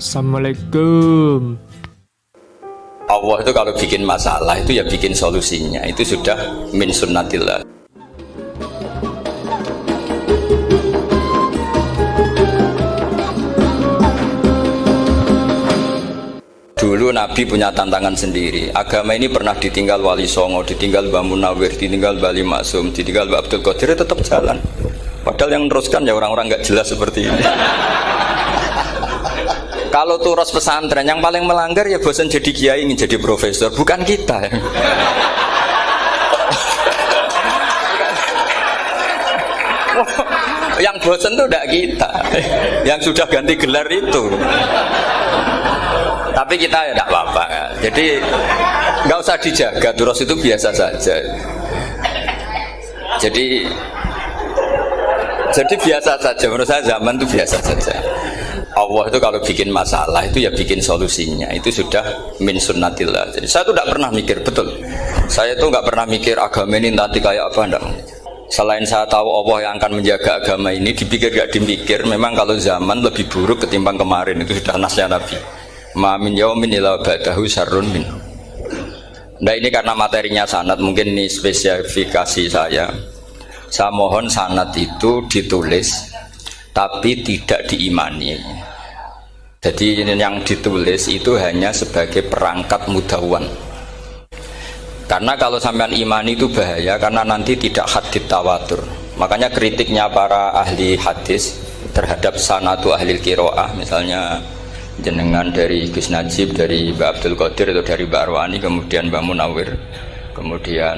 Assalamualaikum. Allah itu kalau bikin masalah itu ya bikin solusinya, itu sudah min sunnatillah. Dulu Nabi punya tantangan sendiri. Agama ini pernah ditinggal Wali Songo, ditinggal Mbah Munawir, ditinggal Bali Maksum, ditinggal Mbah Abdul Qadir, tetap jalan. Padahal yang meneruskan ya orang-orang nggak jelas seperti ini. Kalau turos pesantren yang paling melanggar ya bosan jadi kiai ingin jadi profesor, bukan kita. Yang bosan tuh tidak kita, yang sudah ganti gelar itu. Tapi kita ya tidak apa-apa. Jadi nggak usah dijaga, turos itu biasa saja. Jadi biasa saja, menurut saya zaman itu biasa saja. Allah itu kalau bikin masalah itu ya bikin solusinya, itu sudah min sunnatillah. Jadi saya tuh tidak pernah mikir, betul. Saya tuh nggak pernah mikir agama ini nanti kayak apa, enggak. Selain saya tahu Allah yang akan menjaga agama ini, dipikir gak dipikir, memang kalau zaman lebih buruk ketimbang kemarin, itu sudah nasnya Nabi. Ma min yaumin illa ba'dahu syarrun minhu. Nah ini karena materinya sanad, mungkin ini spesifikasi saya. Saya mohon sanad itu ditulis tapi tidak diimani. Jadi yang ditulis itu hanya sebagai perangkat mudawwan. Karena kalau sampean imani itu bahaya, karena nanti tidak hadits tawatur. Makanya kritiknya para ahli hadis terhadap sanadu ahli qiraah, misalnya jenengan dari Gus Najib, dari Mbak Abdul Qadir atau dari Mbak Arwani, kemudian Mbak Munawir, kemudian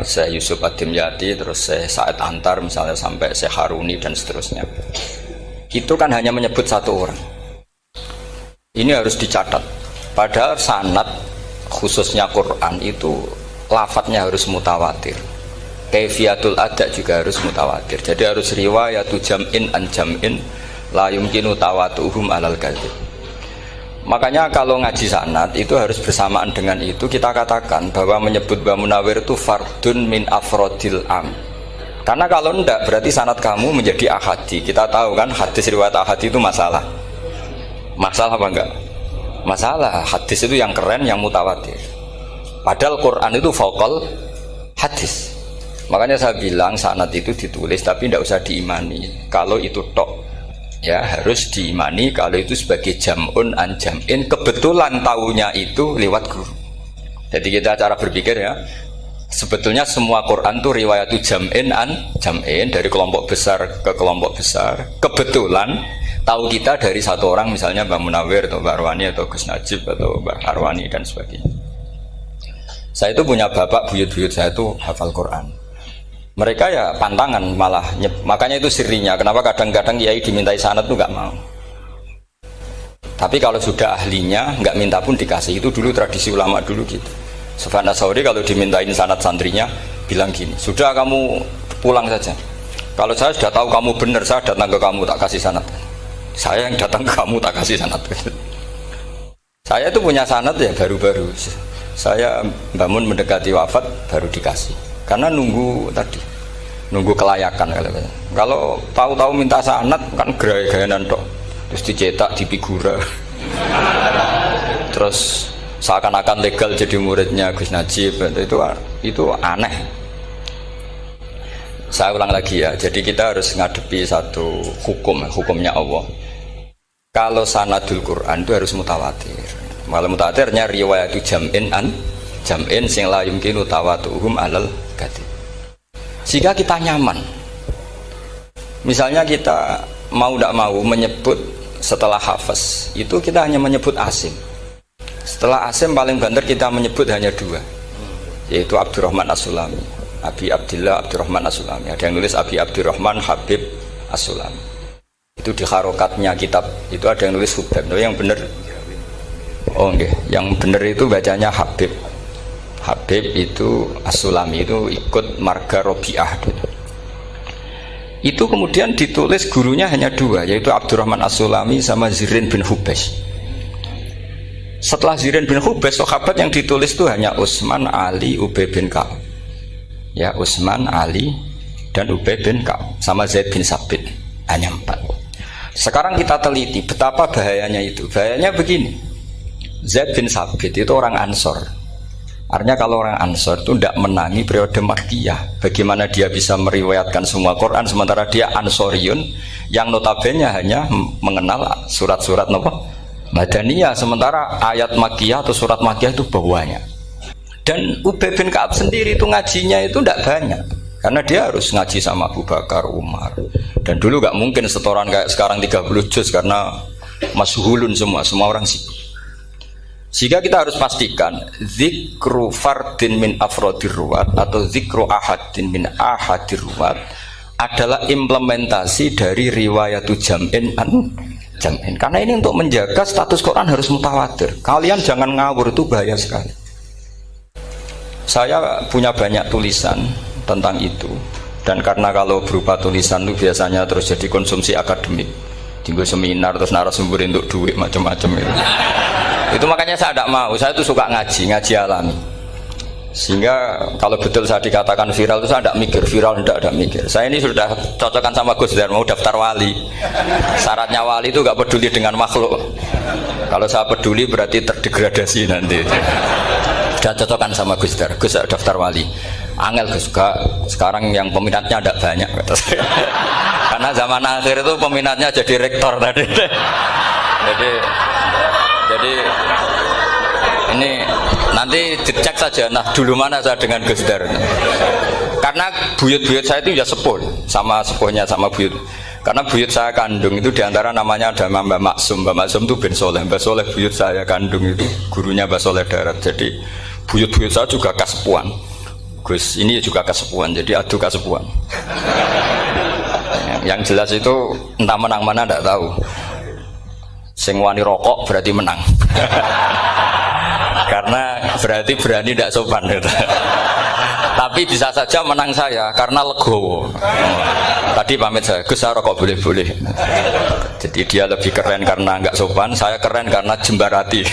Syekh Yusuf Ad-Dimyati, terus Syekh Sa'id Antar misalnya sampai Syekh Haruni dan seterusnya. Itu kan hanya menyebut satu orang. Ini harus dicatat. Padahal sanad khususnya Quran itu lafadznya harus mutawatir. Kaifiyatul ada juga harus mutawatir. Jadi harus riwayatu jam'in an jam'in la yumkinu tawatuhum alal kadzib. Makanya kalau ngaji sanad itu harus bersamaan dengan itu kita katakan bahwa menyebut Mbah Munawir itu fardun min afrodil am. Karena kalau enggak berarti sanad kamu menjadi ahadi. Kita tahu kan hadis riwayat ahadi itu masalah. Masalah apa enggak? Masalah. Hadis itu yang keren, yang mutawatir. Padahal Quran itu fauqal hadis. Makanya saya bilang sanad itu ditulis tapi tidak usah diimani. Kalau itu tok ya harus diimani kalau itu sebagai jam'un an jam'in, kebetulan taunya itu lewat guru. Jadi kita cara berpikir ya, sebetulnya semua Quran itu riwayatu jam'in an jam'in, dari kelompok besar ke kelompok besar. Kebetulan tahu kita dari satu orang, misalnya Mbak Munawir atau Mbak Arwani atau Gus Najib atau Mbak Arwani dan sebagainya. Saya itu punya bapak, buyut-buyut saya itu hafal Quran. Mereka ya pantangan malah, makanya itu sirinya. Kenapa kadang-kadang kiai dimintai sanad tuh nggak mau. Tapi kalau sudah ahlinya nggak minta pun dikasih. Itu dulu tradisi ulama dulu gitu. Sufyan Ats-Tsauri kalau dimintain sanad santrinya bilang gini, sudah kamu pulang saja. Kalau saya sudah tahu kamu benar, saya datang ke kamu tak kasih sanad. Saya yang datang ke kamu tak kasih sanad. Saya itu punya sanad ya baru-baru. Saya bangun mendekati wafat baru dikasih. Karena nunggu tadi, nunggu kelayakan. Kalau tahu-tahu minta sanad kan gaya-gayanan toh, terus dicetak di figura, terus seakan-akan legal jadi muridnya Gus Najib. Itu aneh. Saya ulang lagi ya. Jadi kita harus ngadepi satu hukumnya Allah. Kalau sanadul Quran itu harus mutawatir. Malah mutawatirnya riwayatu jam'in an jam'in sing la yumkinu tawatuhum alal kadzib. Jika kita nyaman, misalnya kita mau tidak mau menyebut setelah hafaz itu kita hanya menyebut asim. Setelah asim paling banter kita menyebut hanya dua, yaitu Abdurrahman As-Sulami, Abi Abdillah Abdurrahman As-Sulami. Ada yang nulis Abi Abdurrahman Habib As-Sulami. Itu di harokatnya kitab itu ada yang nulis Hubab. Yang benar, oh enggak, yang benar itu bacanya Habib. Habib itu As-Sulami itu ikut marga Robi'ah. Itu kemudian ditulis gurunya hanya dua, yaitu Abdurrahman As-Sulami sama Zirin bin Hubes. Setelah Zirin bin Hubes, sahabat yang ditulis itu hanya Utsman, Ali, Ubay bin Ka'ab. Ya, Utsman, Ali dan Ubay bin Ka'ab sama Zaid bin Sabit, hanya 4. Sekarang kita teliti betapa bahayanya itu. Bahayanya begini. Zaid bin Sabit itu orang Ansor. Artinya kalau orang Ansor itu tidak menangi periode Makkiyah. Bagaimana dia bisa meriwayatkan semua Quran sementara dia Ansoriun yang notabene hanya mengenal surat-surat Madaniyah, sementara ayat Makkiyah atau surat Makkiyah itu banyak. Dan Ubay bin Ka'ab sendiri itu ngajinya itu tidak banyak. Karena dia harus ngaji sama Abu Bakar, Umar. Dan dulu gak mungkin setoran kayak sekarang 30 juz karena masyhulun semua orang sibuk. Sehingga kita harus pastikan zikru fardin min afrodir ruwat atau zikru ahadin min ahadir ruwat adalah implementasi dari riwayatu jam'in an jam'in. Karena ini untuk menjaga status Quran harus mutawatir. Kalian jangan ngawur, itu bahaya sekali. Saya punya banyak tulisan tentang itu, dan karena kalau berupa tulisan itu biasanya terus jadi konsumsi akademik, tinggal seminar terus narasumber untuk duit macam-macam itu makanya saya tidak mau. Saya tuh suka ngaji alami, sehingga kalau betul saya dikatakan viral itu saya tidak mikir viral, tidak mikir. Saya ini sudah cocokkan sama Gus Dar, mau daftar wali. Syaratnya wali itu gak peduli dengan makhluk. Kalau saya peduli berarti terdegradasi nanti. Sudah cocokkan sama Gus Dar, Gus daftar wali. Angel Gus, sekarang yang peminatnya ada banyak kata saya. Karena zaman akhir itu peminatnya jadi rektor tadi. Jadi ini nanti dicek saja. Nah dulu mana saya dengan Gus Dar. Karena buyut-buyut saya itu ya sepuh sama sepuhnya sama buyut. Karena buyut saya kandung itu diantara namanya ada Mbak Maksum. Mbak Maksum itu bin Soleh. Mbak Soleh buyut saya kandung itu gurunya Mbak Soleh Darat. Jadi buyut-buyut saya juga kasepuan. Gus ini juga kasepuan, jadi adu kasepuan. Yang jelas itu entah menang mana tidak tahu. Sing wani rokok berarti menang. Karena berarti berani tidak sopan gitu. Tapi bisa saja menang saya karena legowo. Tadi pamit saya, Gus saya rokok boleh-boleh. Jadi dia lebih keren karena nggak sopan, saya keren karena jembarati.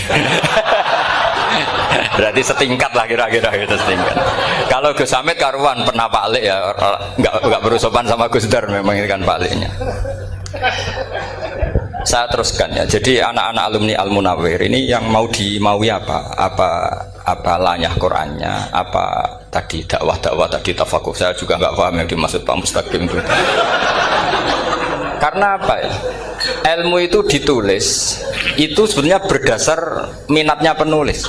Berarti setingkat lah kira-kira gitu, setingkat. Kalau Gus Hamid karuan pernah Pak Alik ya, nggak berusopan sama Gus Dar, memang ini kan Pak Aliknya. Saya teruskan ya. Jadi anak-anak alumni Al Munawwir ini yang dimaui apa lanyah Qurannya, apa tadi dakwah tadi tafakuh. Saya juga nggak paham yang dimaksud Pak Mustaqim itu. Karena apa ya? Ilmu itu ditulis itu sebenarnya berdasar minatnya penulis,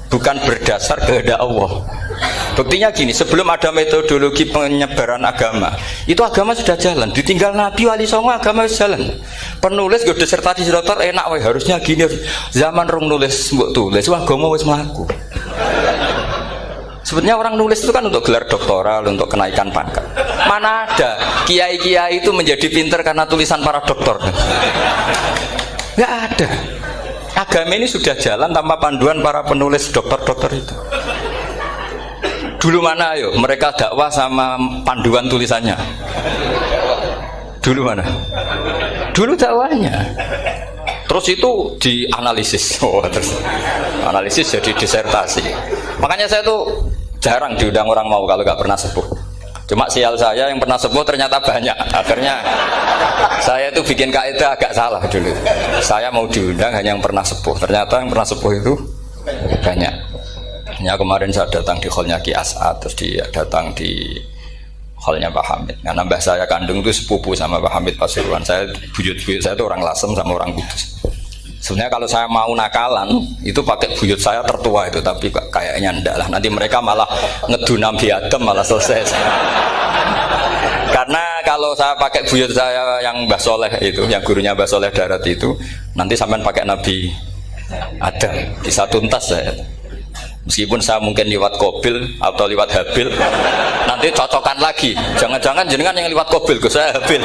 bukan berdasar kehendak Allah. Buktinya gini, sebelum ada metodologi penyebaran agama, itu agama sudah jalan. Ditinggal Nabi Wali Songo agama sudah jalan. Penulis gue disertasi dokter enak, weh harusnya gini. Zaman rong nulis mbok tulis, wah agama wis mlaku. Sebetulnya orang nulis itu kan untuk gelar doktoral, untuk kenaikan pangkat. Mana ada kiai-kiai itu menjadi pinter karena tulisan para doktor? Nggak ada. Agama ini sudah jalan tanpa panduan para penulis dokter-dokter itu. Dulu mana ayo mereka dakwah sama panduan tulisannya? Dulu mana? Dulu dakwahnya. Terus itu dianalisis. Terus analisis jadi disertasi. Makanya saya tuh jarang diundang orang mau kalau nggak pernah sepuh. Cuma sial saya yang pernah sepuh ternyata banyak. Akhirnya saya itu bikin kaidah agak salah dulu. Saya mau diundang hanya yang pernah sepuh. Ternyata yang pernah sepuh itu banyak. Ya kemarin saya datang di hallnya Ki As'ad, terus dia datang di hallnya Pak Hamid. Karena mbah saya kandung itu sepupu sama Pak Hamid Pasuruan. Saya buyut-buyut saya itu orang Lasem sama orang Kudus. Sebenarnya kalau saya mau nakalan itu pakai buyut saya tertua itu, tapi kayaknya enggak lah. Nanti mereka malah ngedunam di Adam malah selesai. Karena kalau saya pakai buyut saya yang Mbah Soleh itu, yang gurunya Mbah Soleh Darat itu, nanti sampean pakai Nabi Adam bisa tuntas saya. Meskipun saya mungkin lewat Kobil atau lewat Habil, nanti cocokan lagi. Jangan-jangan jenengan yang lewat Kobil, gue saya Habil.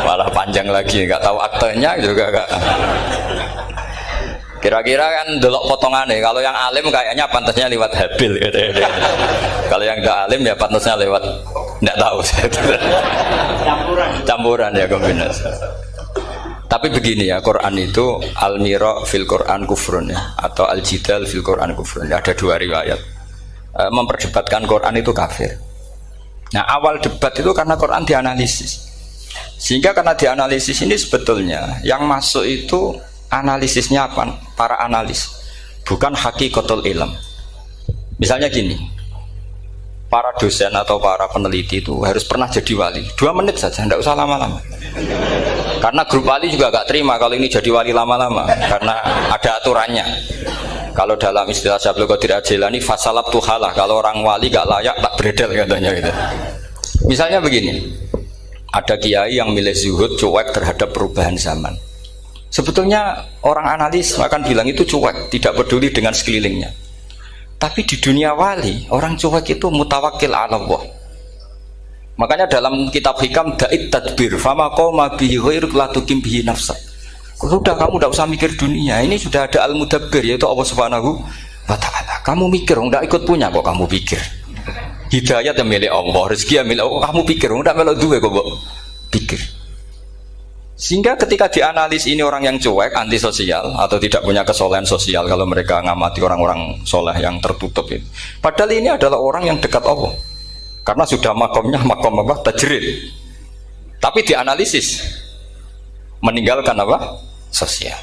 Malah panjang lagi, nggak tahu aktenya juga nggak. Kira-kira kan delok potongannya. Kalau yang alim kayaknya pantasnya lewat Habil. Gitu. Kalau yang nggak alim ya pantasnya lewat nggak tahu. Campuran ya kombinasi. Tapi begini ya, Quran itu al-mira fil Quran kufrun ya, atau al-jidal fil Quran kufrun. Ada dua riwayat. Memperdebatkan Quran itu kafir. Nah awal debat itu karena Quran dianalisis. Sehingga karena dianalisis ini sebetulnya yang masuk itu analisisnya apa? Para analis, bukan hakikatul ilm. Misalnya gini, para dosen atau para peneliti itu harus pernah jadi wali. 2 menit saja, tidak usah lama-lama. Karena grup wali juga gak terima kalau ini jadi wali lama-lama, karena ada aturannya. Kalau dalam istilah Syaikhul Qadir Al-Jilani, fasalab tuhalah, kalau orang wali gak layak tak beredel katanya gitu. Misalnya begini, ada kiai yang milih zuhud, cuek terhadap perubahan zaman. Sebetulnya orang analis akan bilang itu cuek, tidak peduli dengan sekelilingnya. Tapi di dunia wali, orang cuek itu mutawakkil ala Allah. Makanya dalam kitab hikam da'id tadbir, fama qawma bihi ghairuk la tukim bihi nafsak. Sudah, kamu tidak usah mikir dunia, ini sudah ada al-mudabbir, yaitu Allah Subhanahu wa ta'ala. Kamu mikir, tidak ikut punya kok kamu pikir. Hidayat yang milik Allah, rezeki yang milik Allah, kamu pikir, tidak melok duwe kok pikir. Sehingga ketika dianalisis ini orang yang cuek, antisosial atau tidak punya kesolehan sosial, kalau mereka ngamati orang-orang soleh yang tertutup itu. Padahal ini adalah orang yang dekat Allah, karena sudah makomnya makom apa? Tajrid. Tapi dianalisis meninggalkan apa? Sosial.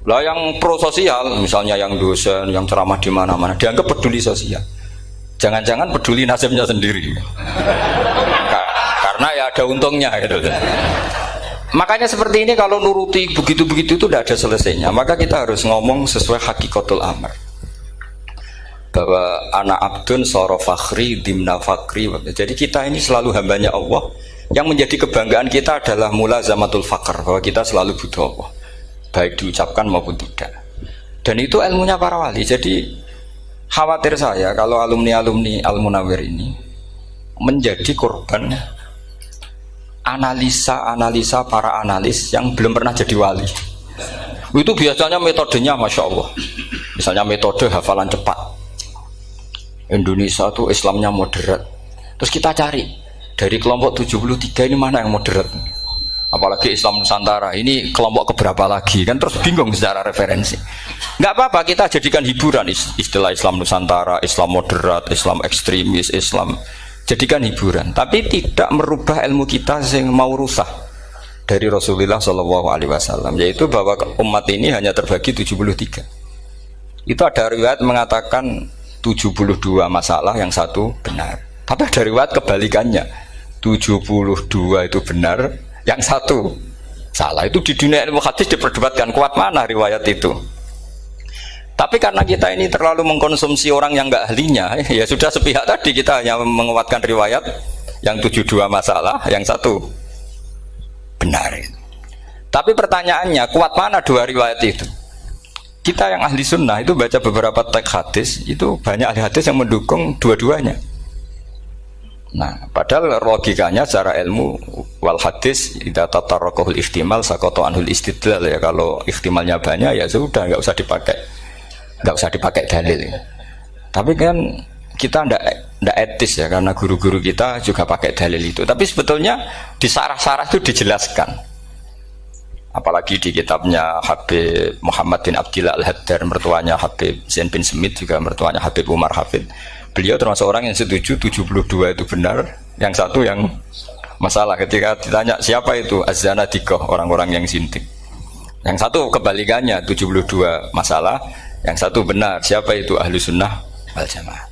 Lah yang pro sosial, misalnya yang dosen, yang ceramah di mana-mana, dianggap peduli sosial. Jangan-jangan peduli nasibnya sendiri. Karena ya ada untungnya gitu. Makanya seperti ini kalau nuruti begitu-begitu itu tidak ada selesainya. Maka kita harus ngomong sesuai hakikatul amr. Bahwa anak abdun soro fakhri dimna fakri. Jadi kita ini selalu hambanya Allah. Yang menjadi kebanggaan kita adalah mulazamatul fakr, bahwa kita selalu butuh Allah, baik diucapkan maupun tidak. Dan itu ilmunya para wali. Jadi khawatir saya kalau alumni-alumni Al-Munawwir ini menjadi korban analisa-analisa para analis yang belum pernah jadi wali. Itu biasanya metodenya Masya Allah. Misalnya metode hafalan cepat. Indonesia tuh Islamnya moderat. Terus kita cari dari kelompok 73 ini mana yang moderat. Apalagi Islam Nusantara ini kelompok keberapa lagi, kan terus bingung secara referensi. Nggak apa-apa, kita jadikan hiburan istilah Islam Nusantara, Islam moderat, Islam ekstremis, Islam, jadikan hiburan. Tapi tidak merubah ilmu kita yang mau rusak dari Rasulullah SAW, yaitu bahwa umat ini hanya terbagi 73. Itu ada riwayat mengatakan 72 masalah, yang satu benar. Tapi ada riwayat kebalikannya, 72 itu benar, yang satu salah. Itu di dunia ilmu hadis diperdebatkan kuat mana riwayat itu. Tapi karena kita ini terlalu mengkonsumsi orang yang nggak ahlinya, ya sudah sepihak tadi, kita hanya menguatkan riwayat yang 72 masalah, yang satu benar. Tapi pertanyaannya, kuat mana dua riwayat itu? Kita yang ahli sunnah itu baca beberapa teks hadis, itu banyak ahli hadis yang mendukung dua-duanya. Nah, padahal logikanya secara ilmu wal hadis idza tatarraqahul ihtimal saqata anhul istidlal, ya kalau ihtimalnya banyak ya sudah nggak usah dipakai dalil. Tapi kan kita ndak etis ya, karena guru-guru kita juga pakai dalil itu. Tapi sebetulnya di sarah-sarah itu dijelaskan. Apalagi di kitabnya Habib Muhammad bin Abdillah Al-Haddar, mertuanya Habib Zain bin Smith, juga mertuanya Habib Umar Hafid. Beliau termasuk orang yang setuju 72 itu benar, yang satu yang masalah. Ketika ditanya siapa itu Az-Zanadiqah, orang-orang yang sintik. Yang satu kebalikannya, 72 masalah, yang satu benar, siapa itu Ahlu Sunnah wal Jamaah.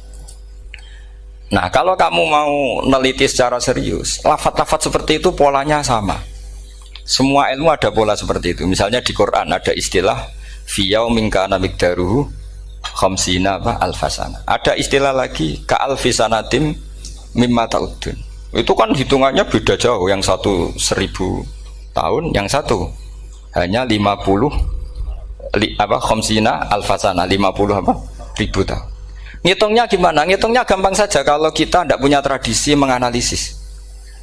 Nah, kalau kamu mau neliti secara serius, lafaz-lafaz seperti itu polanya sama. Semua ilmu ada pola seperti itu. Misalnya di Quran ada istilah fi yaumin kana miqdaruhu khamsina alfasana. Ada istilah lagi ka alfisanatim mimma ta'udun. Itu kan hitungannya beda jauh. Yang satu 1000 tahun, yang satu hanya 50 khamsina alfasana, 50 ribu tahun. Ngitungnya gimana? Ngitungnya gampang saja kalau kita tidak punya tradisi menganalisis.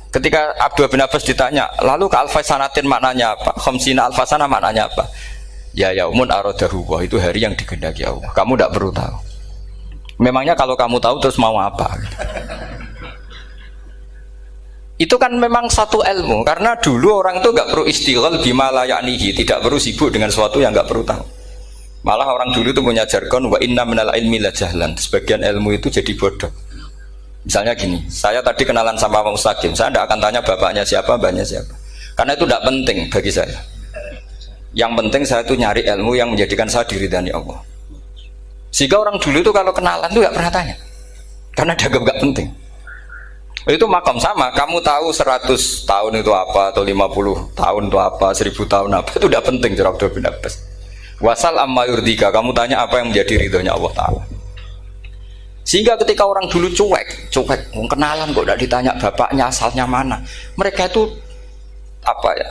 Ketika Abdul bin Abbas ditanya, lalu ke alfasanatin maknanya apa? Khamsina alfasana maknanya apa? Ya yaumun aradahu, itu hari yang dikehendaki Allah. Kamu tidak perlu tahu. Memangnya kalau kamu tahu terus mau apa? Itu kan memang satu ilmu, karena dulu orang itu nggak perlu istighal bima la ya'nihi, tidak perlu sibuk dengan sesuatu yang nggak perlu tahu. Malah orang dulu itu punya jargon wa inna minal ilmi la jahlan. Sebagian ilmu itu jadi bodoh. Misalnya gini, saya tadi kenalan sama Pak Mustaqim, saya tidak akan tanya bapaknya siapa, mbaknya siapa. Karena itu tidak penting bagi saya. Yang penting saya itu nyari ilmu yang menjadikan saya diridani Allah. Sehingga orang dulu itu kalau kenalan itu nggak pernah tanya, karena dianggap nggak penting. Itu makam sama, kamu tahu 100 tahun itu apa, atau 50 tahun itu apa, 1000 tahun apa, itu udah penting cara Abdul bin Abbas. Wasal amma yurdika, kamu tanya apa yang menjadi ridhonya Allah Ta'ala. Sehingga ketika orang dulu cuek, kenalan kok tidak ditanya bapaknya asalnya mana, mereka itu apa ya,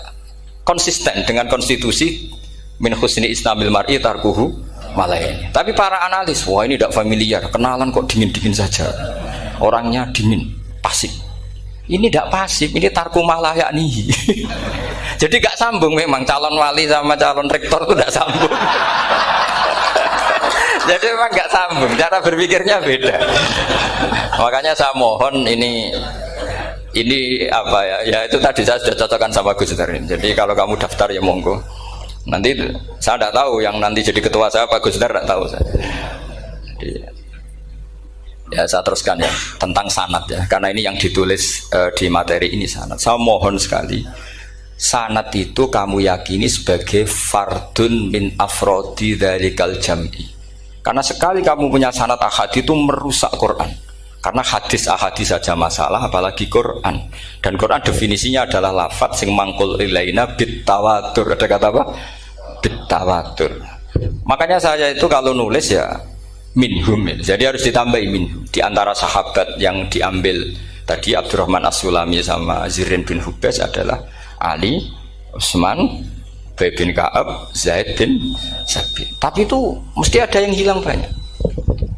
konsisten dengan konstitusi min husni islamil mar'i tarkuhu malaini. Tapi para analis, wah ini tidak familiar, kenalan kok dingin-dingin saja, orangnya dingin, pasif. Ini tidak pasif, ini tarku malah yakni. Jadi gak sambung memang calon wali sama calon rektor itu tidak sambung. Jadi memang gak sambung, cara berpikirnya beda. Makanya saya mohon ini apa ya? Ya itu tadi saya sudah cocokkan sama Gus Darin. Jadi kalau kamu daftar ya monggo. Nanti saya tidak tahu yang nanti jadi ketua saya Pak Gus Dar, tidak tahu saya. Jadi, ya saya teruskan ya tentang sanad ya, karena ini yang ditulis di materi ini sanad. Saya mohon sekali, sanad itu kamu yakini sebagai fardun min afrodi dzalikal jam'i. Karena sekali kamu punya sanad ahad itu merusak Quran. Karena hadis ahadis saja masalah, apalagi Quran. Dan Quran definisinya adalah lafadz sing mangkul ilaina bit tawatur. Ada kata apa? Bit tawatur. Makanya saya itu kalau nulis ya minhum, jadi harus ditambahi minhum. Di antara sahabat yang diambil tadi Abdurrahman As-Sulami sama Zirin bin Hubes adalah Ali, Utsman, Ubay bin Ka'ab, Zaid bin Sabit. Tapi itu mesti ada yang hilang banyak.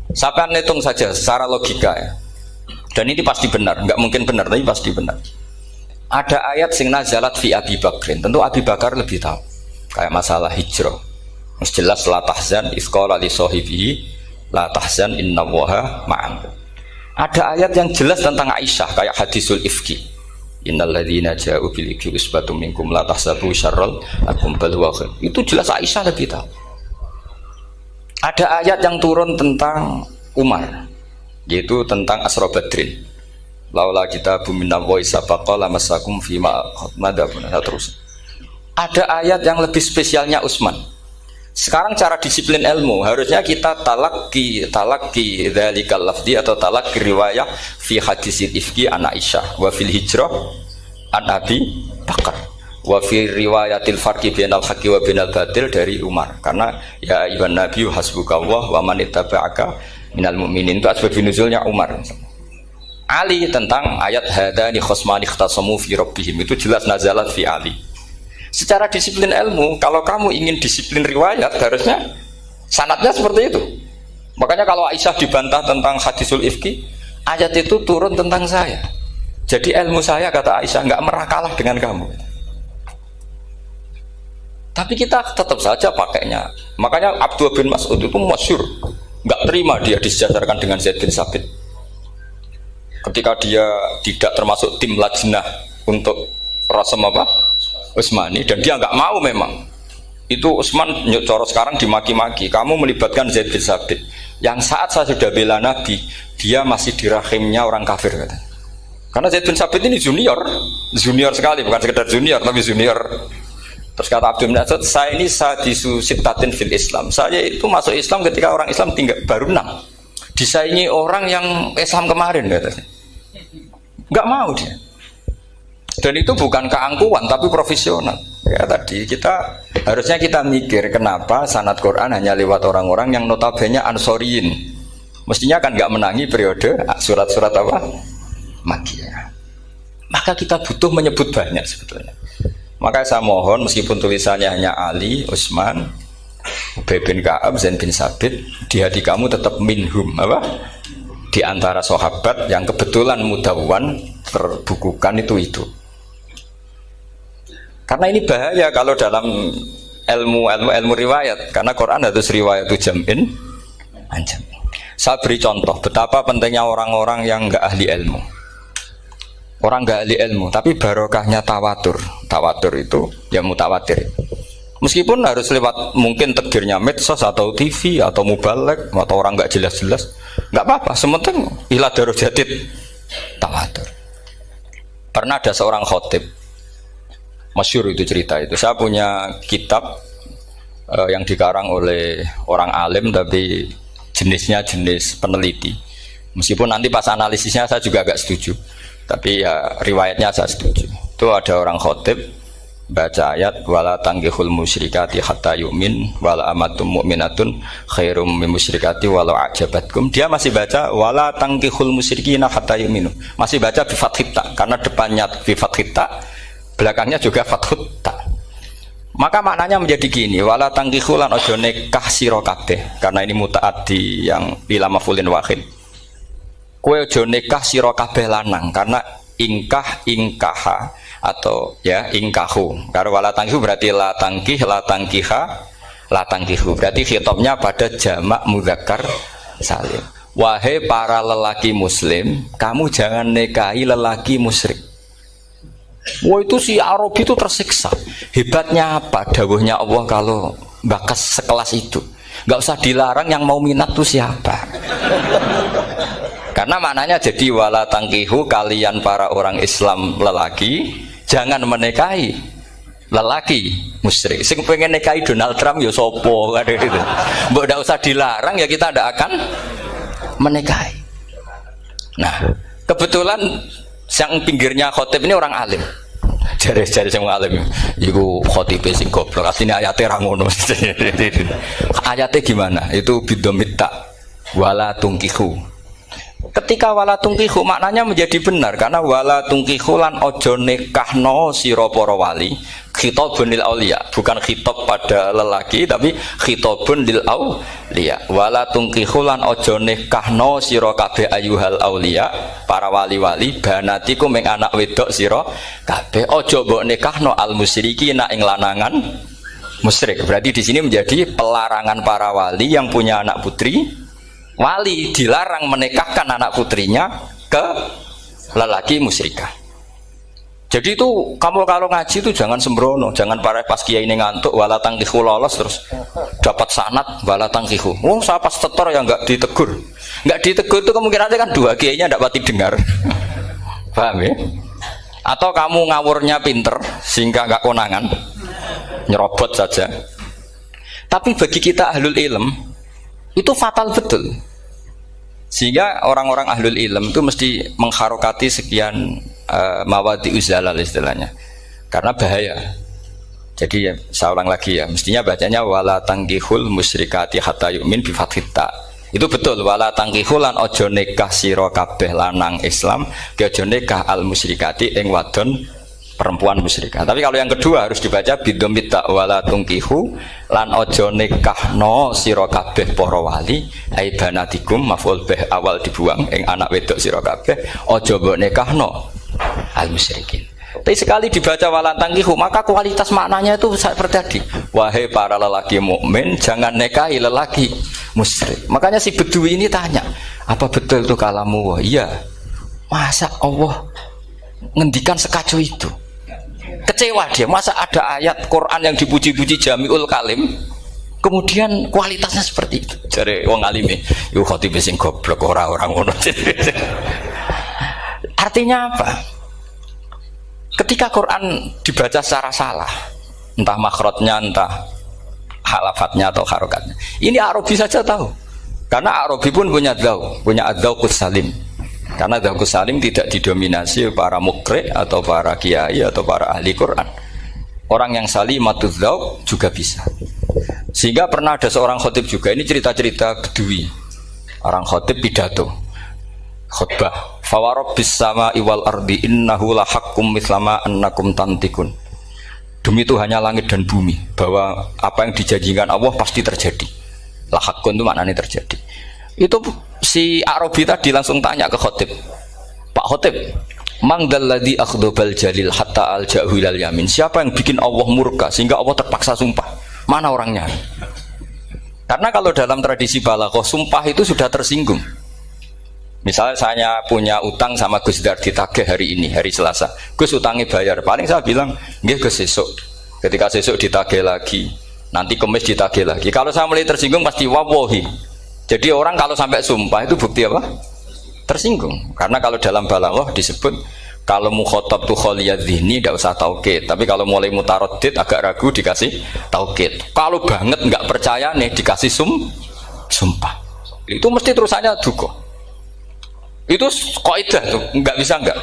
Sampai hitung saja secara logika ya. Dan ini pasti benar, nggak mungkin benar tapi pasti benar. Ada ayat sing nazalat fi Abi Bakrin, tentu Abi Bakar lebih tahu. Kayak masalah hijrah. Mesti jelas la tahzan iz qala li sahibihi la tahzan innallaha ma'an. Ada ayat yang jelas tentang Aisyah kayak hadisul ifki. Innal ladzina ja'u bil ifki usbatum minkum la tahsabu syarral lakum bal huwa khair. Itu jelas Aisyah lebih tahu. Ada ayat yang turun tentang Umar, yaitu tentang Asra Badrin. Laula kita bumina wa isabaqa lamasakum fima madabun. Terus ada ayat yang lebih spesialnya Utsman. Sekarang cara disiplin ilmu harusnya kita talaki dzalikal lafzi atau talaki riwayah fi hadisil ifki an Aisyah wa fil hijrah an Abi Bakar wa fi riwayatil farqi bainal haqqi wa bainal batil dari Umar. Karena ya ayyuhan nabiyyu hasbukallah wa man ittaba'aka minal mu'minin, itu asbab nuzulnya Umar. Ali tentang ayat hadani khosmani ikhtasamu fi rabbihim, itu jelas nazalat fi Ali. Secara disiplin ilmu, kalau kamu ingin disiplin riwayat, harusnya sanadnya seperti itu. Makanya kalau Aisyah dibantah tentang hadisul ifki, ayat itu turun tentang saya. Jadi ilmu saya, kata Aisyah, nggak merah kalah dengan kamu. Tapi kita tetap saja pakainya. Makanya Abdullah bin Mas'ud itu masyhur, nggak terima dia disejajarkan dengan Zaid bin Sabit. Ketika dia tidak termasuk tim lajnah untuk rasam apa? Utsmani, dan dia nggak mau memang. Itu Utsman coro sekarang dimaki-maki, kamu melibatkan Zaid bin Sabit. Yang saat saya sudah bela Nabi, dia masih di rahimnya orang kafir kata. Karena Zaid bin Sabit ini junior sekali, bukan sekedar junior tapi junior. Terus kata Abdul bin Asad, saya ini sadisu sittatin fil Islam. Saya itu masuk Islam ketika orang Islam tinggal baru 6. Disaingi orang yang Islam kemarin katanya. Nggak mau dia. Dan itu bukan keangkuhan tapi profesional. Ya tadi harusnya kita mikir kenapa sanad Quran hanya lewat orang-orang yang notabene ansoriyin. Mestinya kan nggak menangi periode surat-surat apa? Makkiyah. Maka kita butuh menyebut banyak sebetulnya. Maka saya mohon meskipun tulisannya hanya Ali, Utsman, Ubay bin Ka'ab, Zaid bin Sabit, di hati kamu tetap minhum apa? Di antara sahabat yang kebetulan mudawwan terbukukan itu. Karena ini bahaya kalau dalam ilmu riwayat, karena Quran harus riwayat jam'in anjam. Saya beri contoh betapa pentingnya orang-orang yang enggak ahli ilmu. Orang enggak ahli ilmu, tapi barokahnya tawatur. Tawatur itu ya mutawatir. Meskipun harus lewat mungkin tegirnya medsos atau TV atau mubalek atau orang enggak jelas-jelas, enggak apa-apa. Sementing ila darajatid tawatur. Pernah ada seorang khotib Masyhur itu cerita itu. Saya punya kitab yang dikarang oleh orang alim tapi jenisnya jenis peneliti. Meskipun nanti pas analisisnya saya juga agak setuju, tapi ya riwayatnya saya setuju. Itu ada orang khotib baca ayat wala tangkihul musyrikati hatta yu'min wala amatum mu'minatun khairum min musyrikati walau ajabatkum. Dia masih baca wala tangkihul musyrikina hatta yu'minu. Masih baca bi fathit ta karena depannya bi fathit ta, belakangnya juga fathut ta. Maka maknanya menjadi gini, wala tangkihu lan ojo nikah sira kabeh, karena ini mutaaddi yang ila maf'ulin wahid. Kowe ojo nikah sira kabeh lanang, karena ingkah ingkaha atau ya ingkahu. Karena wala tangkihu berarti la tangkih, la tangkiha, la tangkihu. Berarti khitabnya pada jamak mudzakkar salim. Wahai para lelaki muslim, kamu jangan nikahi lelaki musyrik. Wah itu si Arabi itu tersiksa. Hebatnya apa? Dawuhnya Allah kalau bakas sekelas itu nggak usah dilarang, yang mau minat tuh siapa? Karena maknanya jadi wala tangkihu, kalian para orang Islam lelaki jangan menikahi lelaki musyrik. Sing pengen nikahi Donald Trump ya sopo kan gitu. Mbok nggak usah dilarang ya kita tidak akan menikahi. Nah kebetulan yang pinggirnya khotib ini orang alim. Jari-jari yang alim itu khotib sing goblok. Aslinya ayatnya rangono. Ayatnya gimana? Itu bidomita wala tungkihu. Ketika wala tungkihu maknanya menjadi benar, karena wala tungkihu lan ojo nikahno sira para wali. Khitabun lil auliya, bukan khitab pada lelaki tapi khitabun lil auliya. Wala tungkihu lan ojo nikahno sira kabeh ayyuhal auliya, para wali-wali, banatikum ing anak wedok sira kabeh. Ojo mbok nikahno al musyrikina ing lanangan musyrik. Berarti di sini menjadi pelarangan para wali yang punya anak putri. Wali dilarang menikahkan anak putrinya ke lelaki musyrikah. Jadi itu kamu kalau ngaji itu jangan sembrono, jangan pas kiai ini ngantuk wala tangkihu lolos terus dapat sanad wala tangkihu. Oh saya pas setor yang nggak ditegur itu kemungkinannya kan dua kiainya tidak pati dengar. Paham ya? Atau kamu ngawurnya pinter sehingga nggak konangan, nyerobot saja. Tapi bagi kita ahlul ilm itu fatal betul. Sehingga orang-orang ahlul ilm itu mesti mengharokati sekian mawadi uzalal istilahnya, karena bahaya. Jadi ya, saya ulang lagi ya, mestinya bacanya wala tangkihul musyrikati hatta yu'min bi fathit ta. Itu betul, wala tangkihul lan ojo nikah sira kabeh lanang Islam ke ojo nikah al musyrikati ing wadon perempuan musyrikah. Tapi kalau yang kedua harus dibaca bidomit ta wala tungkihu lan ojo nikahno sira kabeh para wali ai banatikum maf'ul bih awal dibuang ing anak wedok sira kabeh ojo mbok nikahno al musyrikin. Tapi sekali dibaca wala tangkihu maka kualitas maknanya itu seperti tadi. Wahai para lelaki mukmin jangan nikahi lelaki musyrik. Makanya si Bedui ini tanya, apa betul itu kalamu? Wah, iya. Masa Allah ngendikan sekacau itu? Kecewa dia, masa ada ayat Quran yang dipuji-puji jami'ul kalim kemudian kualitasnya seperti itu. Jadi wong alime yo khotib sing goblok orang ngono. Artinya apa? Ketika Quran dibaca secara salah, entah makhrajnya, entah halafatnya atau harokatnya, ini Arabi saja tahu, karena Arabi pun punya adzauqus salim. Karena adzauqus salim tidak didominasi para mukri atau para kiai atau para ahli Quran. Orang yang salimatuz dzauq juga bisa. Sehingga pernah ada seorang khotib juga, ini cerita-cerita Bedui. Orang khotib pidato khutbah, fawarabbis sama'i wal ardi innahu lahaqqum mithlama annakum tantikun. Demi Tuhannya langit dan bumi, bahwa apa yang dijanjikan Allah pasti terjadi. Lahaqqun itu maknanya terjadi. Itu si Arabi tadi langsung tanya ke khotib, Pak khotib, mangdalladzi akhdobal jalil hatta alja'hu ilal yamin. Siapa yang bikin Allah murka sehingga Allah terpaksa sumpah? Mana orangnya? Karena kalau dalam tradisi balaghah sumpah itu sudah tersinggung. Misalnya saya punya utang sama Gus Dar ditagih hari ini, hari Selasa. Gus utangnya bayar, paling saya bilang, nggih Gus sesuk. Ketika sesuk ditagih lagi, nanti Kamis ditagih lagi. Kalau saya mulai tersinggung pasti wawahi. Jadi orang kalau sampai sumpah itu bukti apa? Tersinggung. Karena kalau dalam balaghah disebut Kalau mukhotob tuh kholiyat dzihni tidak usah taukid, tapi kalau mulai mutaroddid agak ragu dikasih taukid. Kalau banget nggak percaya nih dikasih sumpah. Itu mesti terusannya duko. Itu kaidah tuh, nggak bisa nggak.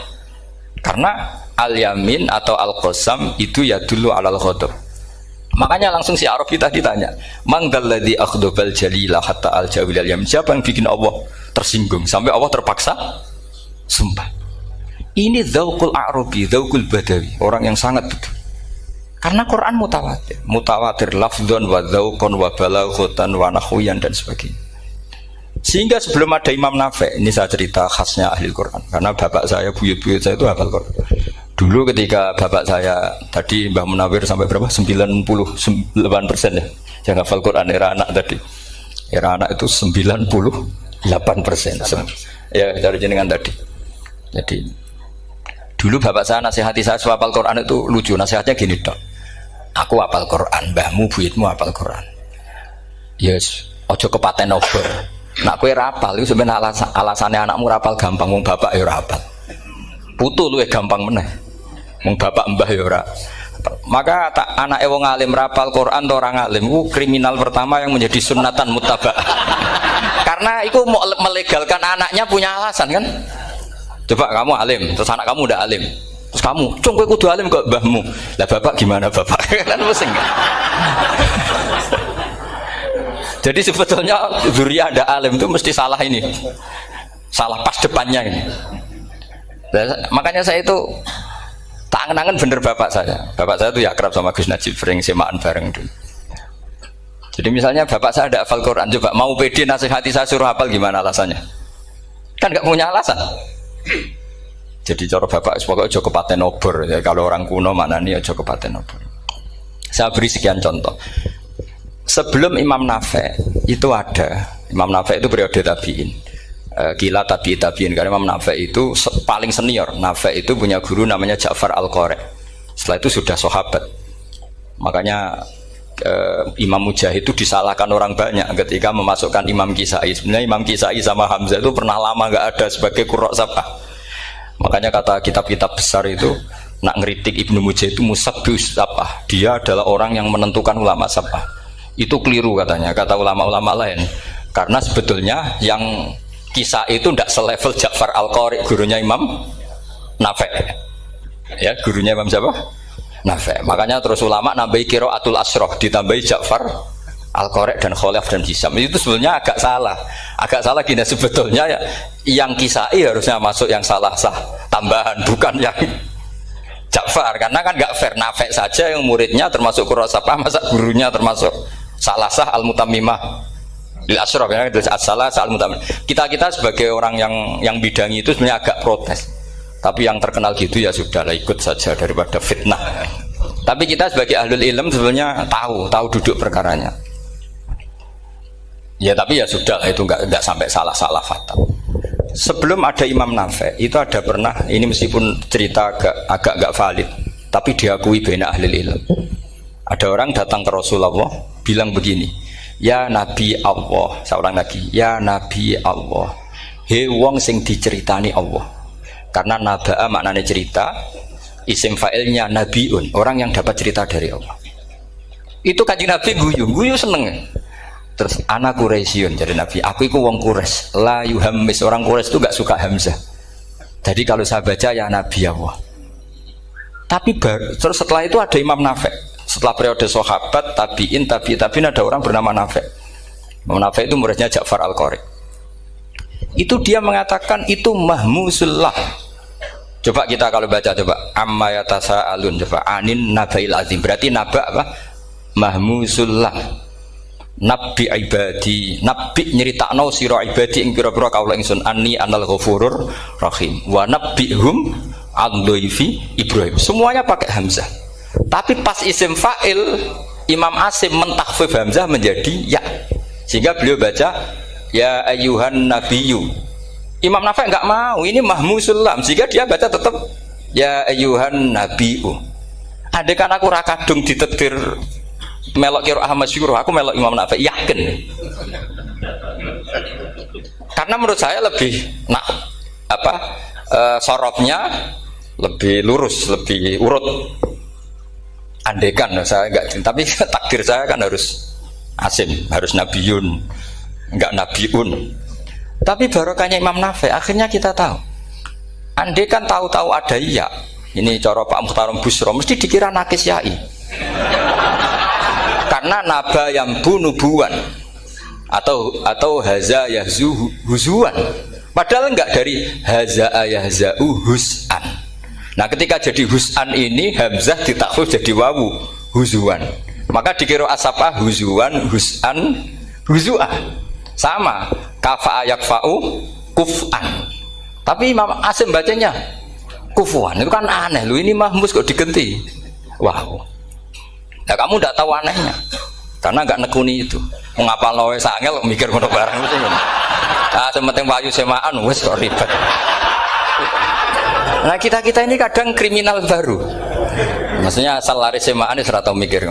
Karena al-yamin atau al-qasam itu ya dulu alal khotob. Makanya langsung si Arabi tadi tanya, mangdalladzi akhdobal jalila hatta al-jawil al-yamin. Siapa yang bikin Allah tersinggung sampai Allah terpaksa sumpah? Ini dzauqul Arabi, dzauqul Badawi, orang yang sangat betul. Karena Quran mutawatir lafdzon wa dzauqon wa balaghatan wa nahwiyan dan sebagainya. Sehingga sebelum ada Imam Nafi', ini saya cerita khasnya ahli Quran, karena bapak saya, buyut-buyut saya itu hafal Quran. Dulu ketika bapak saya tadi Mbah Munawir sampai berapa? 98% ya. Yang hafal Quran era anak tadi. Era anak itu 98%. Ya, dari jenengan tadi. Jadi dulu bapak saya nasihati saya hafal Quran itu lucu. Nasihatnya gini, Dok. Aku hafal Quran, mbahmu buyutmu hafal Quran. Yes, ojo kepaten obor. Nak kowe rapal itu sebenarnya alasannya anakmu rapal gampang, wong bapak ya rapal. Putu luwih gampang meneh. Wong bapak mbah ya ora. Maka anake wong alim rapal Quran atau orang alim itu kriminal pertama yang menjadi sunatan muttaba. Karena itu mau melegalkan anaknya punya alasan kan. Coba kamu alim, terus anak kamu udah alim. Terus kamu, "Cung kowe kudu alim kok mbahmu." Lah bapak gimana bapak? Kan pusing. Jadi sebetulnya dzurriyyah ada alim itu mesti salah ini. Salah pas depannya ini. Makanya saya itu tak angen-angen bener bapak saya. Bapak saya itu ya akrab sama Gus Najib, sering semaan bareng dulu. Jadi misalnya bapak saya ada hafal Quran, coba mau pede nasihati saya suruh hafal gimana alasannya? Kan nggak punya alasan. Jadi cara bapak pokoknya ojo kepaten obor. Ya, kalau orang kuno mana nih ojo kepaten obor. Saya beri sekian contoh. Sebelum Imam Nafi' itu ada. Imam Nafi' itu periode tabi'in. Kila tabi'in karena Imam Nafi' itu paling senior. Nafi' itu punya guru namanya Ja'far Al-Qari. Setelah itu sudah sahabat. Makanya Imam Mujahid itu disalahkan orang banyak ketika memasukkan Imam Kisai. Sebenarnya Imam Kisai sama Hamzah itu pernah lama nggak ada sebagai qurra sab'ah. Makanya kata kitab-kitab besar itu nak ngeritik Ibnu Mujahid itu musabbihus sab'ah. Dia adalah orang yang menentukan ulama sab'ah. Itu keliru katanya, kata ulama-ulama lain. Karena sebetulnya yang Kisah itu tidak selevel Ja'far Al-Qari, gurunya Imam Nafi'. Ya, gurunya Imam siapa? Nafi'. Makanya terus ulama nambahi qiraatul asroh, ditambahi Ja'far Al-Qari dan Khalaf dan Hisam. Itu sebenarnya agak salah. Agak salah gini, sebetulnya ya, yang Kisah harusnya masuk yang salah sah tambahan, bukan yang Ja'far. Karena kan nggak fair, Nafi' saja yang muridnya termasuk qurrasabah, masa gurunya termasuk salah sah al-mutammimah lil asyraf, ya, salah sah al-mutammimah. Kita sebagai orang yang bidangi itu sebenarnya agak protes. Tapi yang terkenal gitu ya sudahlah, ikut saja daripada fitnah. Tapi kita sebagai ahlul ilm sebenarnya tahu duduk perkaranya. Ya tapi ya sudah, itu nggak sampai salah fatal. Sebelum ada Imam Nafi' itu ada pernah, ini meskipun cerita agak nggak valid, tapi diakui baina ahlul ilm. Ada orang datang ke Rasulullah bilang begini, "Ya Nabi Allah," seorang Nabi, "Ya Nabi Allah, he wong sing diceritani Allah." Karena naba'a maknanya cerita, isim fa'ilnya nabiun, orang yang dapat cerita dari Allah. Itu Kanjeng Nabi guyu seneng. Terus anak Quraisyun, jadi Nabi, aku itu wong Quraisy, la yuhammis, orang Quraisy itu gak suka hamzah. Jadi kalau saya baca ya Nabi Allah. Tapi terus setelah itu ada Imam Nafi'. Setelah periode sahabat, tabi'in ada orang bernama Nafi'. Imam Nafi' itu muridnya Ja'far Al-Qari. Itu dia mengatakan itu mahmusullah. Coba kita kalau baca coba amma yatasaalun, coba anin nabail azim. Berarti naba apa? Mahmusullah. Nabi ibadi, nabi nyeritakno sira ibadi ing pira-pira kaula ingsun anni anal ghafurur rahim wa nabbihum an dhaifi Ibrahim. Semuanya pakai hamzah. Tapi pas isim fa'il Imam Asim mentakhfif hamzah menjadi ya. Sehingga beliau baca ya ayyuhan nabiyyu. Imam Nafi' enggak mau, ini mahmusul lam. Sehingga dia baca tetap ya ayyuhan nabiyyu. Andai kan aku ra kadung ditetir melok qiraah masyhur, aku melok Imam Nafi', yakin. Karena menurut saya lebih sorofnya lebih lurus, lebih urut. Andekan saya enggak, tapi takdir saya kan harus Asim, harus Nabiyun, enggak Nabiun. Tapi barokahnya Imam Nafi, akhirnya kita tahu. Andekan tahu-tahu ada iya, ini cara Pak Muhtarom Busro, mesti dikira nakis yai. Karena naba yang bunubuan atau haza yahzu huzuan. Padahal enggak dari haza yahzau hus'an. Nah ketika jadi hus'an ini hamzah ditakhfif jadi wawu huzuan. Maka dikira asapa huzuan hus'an huzu'ah. Sama kafa yakfa'u kuf'an. Tapi Imam Asim bacanya kufuan. Itu kan aneh lu, ini mahmus kok digenti. Wow. Nah kamu tidak tahu anehnya. Karena enggak nekuni itu. Mengapa lawe sangel mikir ngono barang mesti ngono. Ah sementing wayu semaan wis kok ribet. Nah kita ini kadang kriminal baru. Maksudnya asal lari semaan sudah tahu mikir.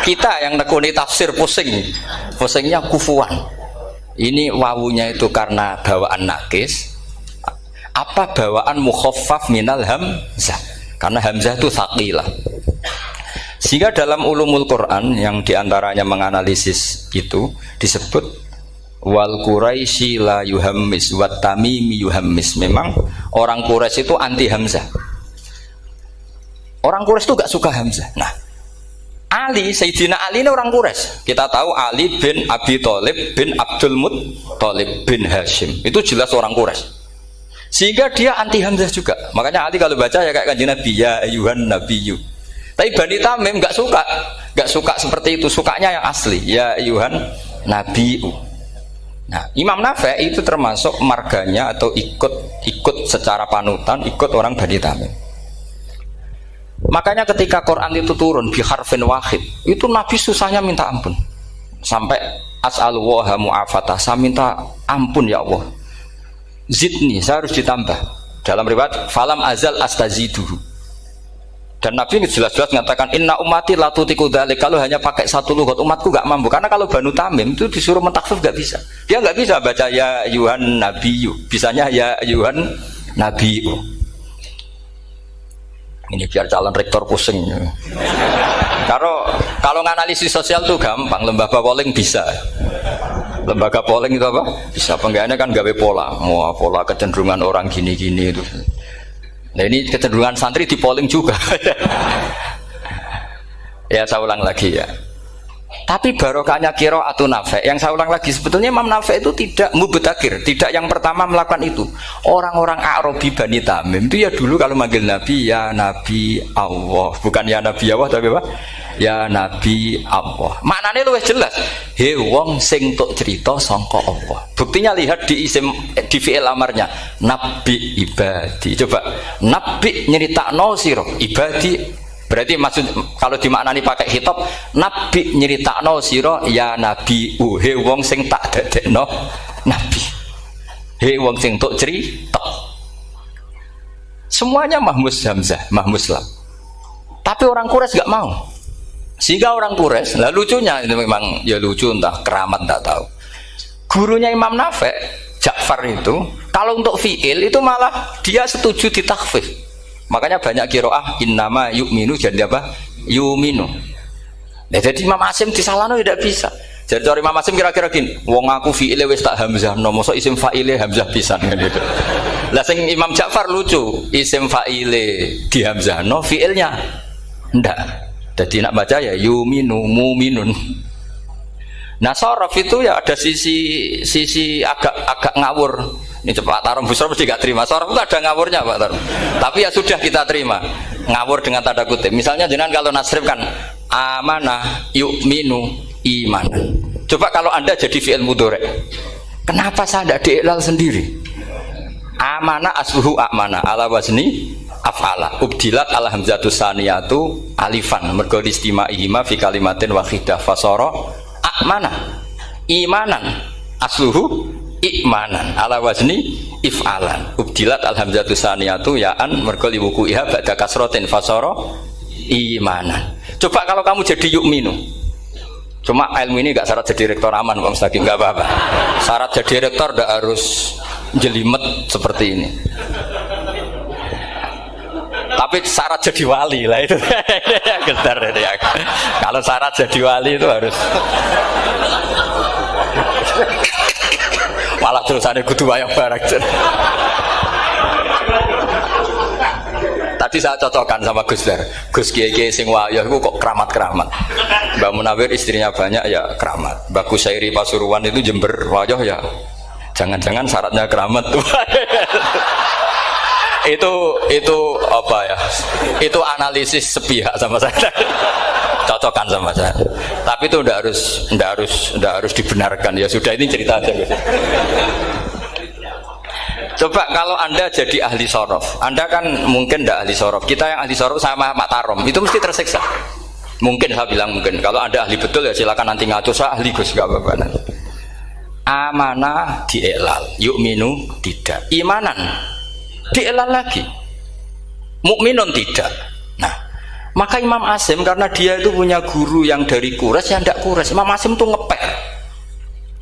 Kita yang nekuni tafsir pusingnya kufuan. Ini wawunya itu karena bawaan nakis. Apa bawaan mukhaffaf minal hamzah? Karena hamzah itu tsaqilah. Sehingga dalam ulumul Quran yang diantaranya menganalisis itu disebut wal Quraisy la yuhammis wat tamimi yuhammis. Memang orang Quraisy itu anti hamzah. Orang Quraisy itu gak suka hamzah. Nah, Ali, Sayyidina Ali ini orang Quraisy. Kita tahu Ali bin Abi Thalib bin Abdul Muttalib bin Hashim. Itu jelas orang Quraisy. Sehingga dia anti hamzah juga. Makanya Ali kalau baca ya kayak Kanjeng Nabi, ya ayyuhan nabiyyu. Tapi Bani Tamim gak suka seperti itu. Sukanya yang asli, ya ayyuhan nabiyyu. Nah, Imam Nafi itu termasuk marganya atau ikut secara panutan, ikut orang Bani Tamim. Makanya ketika Quran itu turun bi harfin wahid, itu Nabi susahnya minta ampun. Sampai as'alullaha mu'afatah, saya minta ampun ya Allah. Zidni, saya harus ditambah. Dalam riwayat falam azal astaziduhu. Dan Nabi jelas-jelas mengatakan inna ummati la tutiku dzalik. Kalau hanya pakai satu lughat umatku gak mampu. Karena kalau Banu Tamim itu disuruh mentakfif gak bisa. Dia gak bisa baca ya ayyuhan nabiyyu. Bisanya ya ayyuhan nabiyyu. Ini biar calon rektor pusing. Kalau nganalisis sosial tuh gampang, lembaga polling bisa. Lembaga polling itu apa? Bisa. Penggawaannya kan gawe pola. Pola kecenderungan orang gini-gini itu. Nah ini kecenderungan santri di polling juga. Ya saya ulang lagi ya. Tapi barokahnya qiraatun Nafi. Yang saya ulang lagi, sebetulnya Imam Nafi itu tidak mubtagir, tidak yang pertama melakukan itu. Orang-orang Arabi Bani Tamim itu ya dulu kalau manggil Nabi ya Nabi Allah, bukan ya Nabi Allah tapi apa? Ya Nabi Allah. Maknanya luwih jelas. He wong sing tok cerita sangka Allah. Buktinya lihat di isim di fi'il amarnya. Nabi ibadi. Coba Nabi nyeritakno sira ibadi. Berarti maksud kalau dimaknani pakai khitab, Nabi nyeritakno sira ya Nabi he wong sing tak dadekno Nabi. He wong sing tok cerita. Semuanya mahmus hamzah, mahmus lam. Tapi orang Quraisy gak mau. Sehingga orang Quraisy, lah lucunya itu memang ya lucu entah keramat tak tahu. Gurunya Imam Nafi, Ja'far itu, kalau untuk fi'il itu malah dia setuju ditakhfif. Makanya banyak qiraah innama yu'minu jadi apa? Yu'minu. Nah, jadi Imam Asim disalahno tidak bisa. Jadi cara Imam Asim kira-kira gini, wong aku fi'ile wis tak hamzahno, mosok isim fa'ile hamzah pisan gitu. Lah sing Imam Ja'far lucu, isim fa'ile di hamzahno, fi'ilnya ndak. Jadi nak baca ya yuminu muminun. Nah sorof itu ya ada sisi agak ngawur. Ini Pak Tarom Busro mesti gak terima. Sorof itu ada ngawurnya Pak Tarom. Tapi ya sudah kita terima. Ngawur dengan tanda kutip. Misalnya jangan kalau nasrif kan amanah yu'minu imanan. Coba kalau Anda jadi fi'il mudhari'. Kenapa saya tidak diiklal sendiri? Amanah asluhu amana ala wazni af'ala ubdilat al hamzatu saniyatu alifan mergo istimaihima fi kalimatin wahidah fasara amana imanan asluhu imanan ala wazni if'alan ubdilat al hamzatu saniyatu ya'an mergo liwuku'iha ba'da kasratin fasara imanan. Coba kalau kamu jadi yu'minu, cuma ilmu ini gak syarat jadi rektor aman Pak Mustaqim, gak apa-apa. Syarat jadi rektor gak harus jelimet seperti ini. Tapi syarat jadi wali lah itu. Gedar itu ya. Kalau syarat jadi wali itu harus malah terusannya kudu wayang barang. Tadi saya cocokkan sama Gus Dar. Gus Kiai sing wayah itu kok keramat-keramat. Mbak Munawir istrinya banyak ya keramat. Mbak Kusairi Pasuruan itu Jember wayah ya. Jangan-jangan syaratnya keramat tuh. itu apa ya? Itu analisis sepihak sama saya. Cocokkan sama saya. Tapi itu ndak harus dibenarkan. Ya sudah, ini cerita aja Gus. Coba kalau Anda jadi ahli sorof, Anda kan mungkin tidak ahli sorof. Kita yang ahli sorof sama Pak Tarom itu mesti tersiksa. Mungkin saya bilang mungkin. Kalau Anda ahli betul ya silakan nanti ngaco, saya ahli Gus, gak apa-apa. Amanah dielal, yukminu tidak. Imanan dielal lagi, mukminun tidak. Nah, maka Imam Asim karena dia itu punya guru yang dari Quraisy yang tidak Quraisy. Imam Asim tuh ngepek.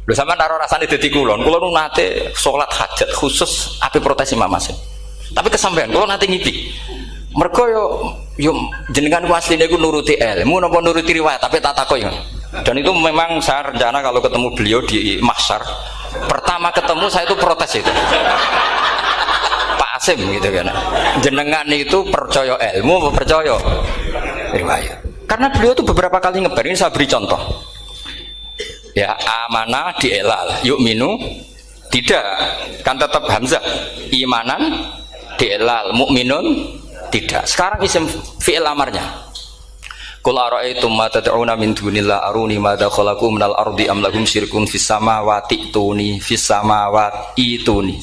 Lho sampean karo rasane dadi kulon nate salat hajat khusus ape protes Imam Asim. Tapi kesampean kula nate ngipi. Mergo yo jenengan ku asline ku nuruti ilmu napa nuruti riwayat tapi tak takoki. Dan itu memang saya rencana kalau ketemu beliau di mahsyar, pertama ketemu saya itu protes itu. Pak Asim gitu kan. Jenengan itu percaya ilmu apa percaya riwayat? Karena beliau itu beberapa kali ngebar, ini saya beri contoh. Ya, amanah dielal, yukminu tidak, kan tetap hamzah. Imanan dielal, mukminun tidak. Sekarang isim fi'il amarnya. Qul ara'aytum ma tad'una min dunillah aruni madza khalaqu minal ardi am lahum syirkun fis samawati tuni fis samawati tuni.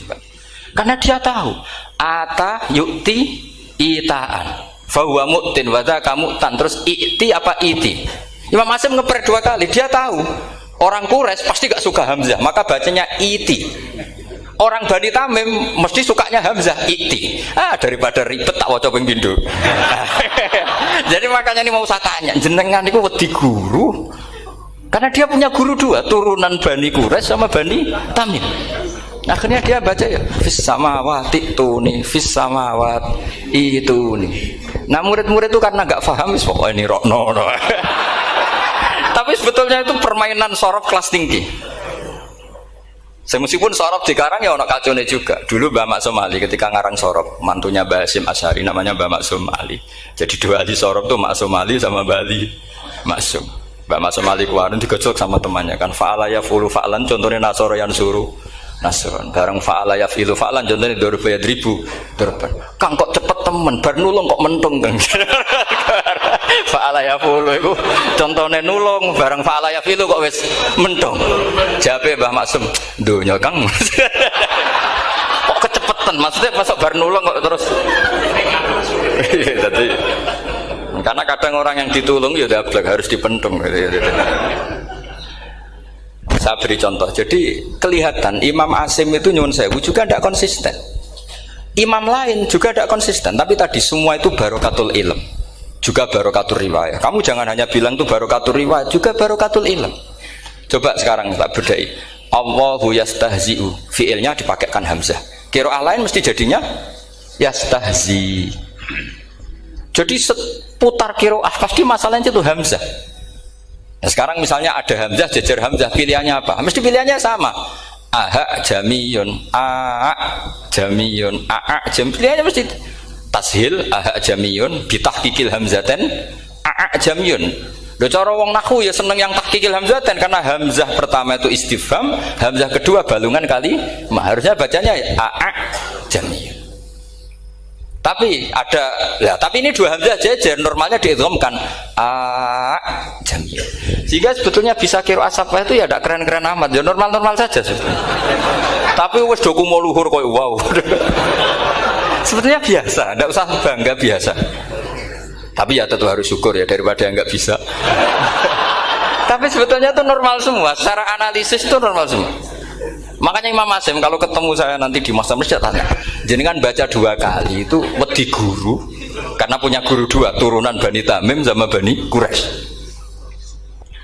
Karena dia tahu ata yukti itaan fa huwa mu'tin wa dzaka mu'tan, terus iti apa iti. Imam Asim ngeper dua kali, dia tahu orang Quraisy pasti gak suka hamzah, maka bacanya iti. Orang Bani Tamim mesti sukanya hamzah, iti. Daripada ribet tak waca ping pindho. Jadi makanya ini mau saya tanya, jenengan itu wedi guru? Karena dia punya guru dua, turunan Bani Quraisy sama Bani Tamim. Akhirnya dia baca ya fis samawati tuni, fis samawati tuni. Nah murid-murid itu karena gak paham, pokoknya ini rokno. Tapi sebetulnya itu permainan sorof kelas tinggi. Meskipun sorof dikarang ya ono kacone juga. Dulu Mbak Maksum Ali ketika ngarang sorof, mantunya Mbak Hasyim Asy'ari namanya Mbak Maksum Ali. Jadi dua ahli sorof tuh Maksum Ali sama Mbak Ali Maksum. Mbak Maksum Ali kemarin digojlok sama temannya kan, fa'ala yafulu fa'lan, contohnya nasoro yang suruh nasron. Bareng fa'ala yafilu fa'lan, contohnya dorba yadribu dorban. Kang kok cepet temen, bar nulung kok mentung kan. Fa'ala yafulu itu contohnya nulung, bareng fa'ala yafilu kok wis mentung. Jawabe Mbah Maksum, donya Kang. Kok kecepetan, maksudnya masuk bar nulung kok terus. Jadi karena kadang orang yang ditulung ya dablek harus dipentung gitu. Saya beri contoh. Jadi kelihatan Imam Asim itu nyuwun sewu juga tidak konsisten. Imam lain juga tidak konsisten. Tapi tadi semua itu barokatul ilm, juga barokatul riwayat. Kamu jangan hanya bilang itu barokatul riwayat, juga barokatul ilm. Coba sekarang tak bedai. Allahu yastahzi'u, fiilnya dipakaikan hamzah. Qiraah lain mesti jadinya yastahzi. Jadi seputar qiraah pasti masalahnya itu hamzah. Nah, sekarang misalnya ada hamzah jejer hamzah, pilihannya apa? Mesti pilihannya sama. Aha jamiyun, a jamiyun, a jam. Pilihannya mesti tashil aha jamiyun, bitahqiqil hamzaten a jamiyun. Lho cara wong nahwu ya seneng yang tahqiqil hamzaten karena hamzah pertama itu istifham, hamzah kedua balungan kali, harusnya bacanya a jamiyun. Tapi ada, ya, tapi ini dua hamzah jejer, normalnya diidghamkan a jamiyun. Sehingga sebetulnya bisa qiraah safah itu ya tidak keren-keren amat, ya normal-normal saja sebetulnya. Tapi wis doku mau luhur koyo wow. Sebetulnya biasa, tidak usah bangga, biasa. Tapi ya tentu harus syukur ya daripada yang nggak bisa. Tapi sebetulnya itu normal semua, secara analisis itu normal semua. Makanya Imam Asim kalau ketemu saya nanti di masa mesti tanya, jenengan baca dua kali itu wedi guru karena punya guru dua, turunan Bani Tamim sama Bani Quraisy.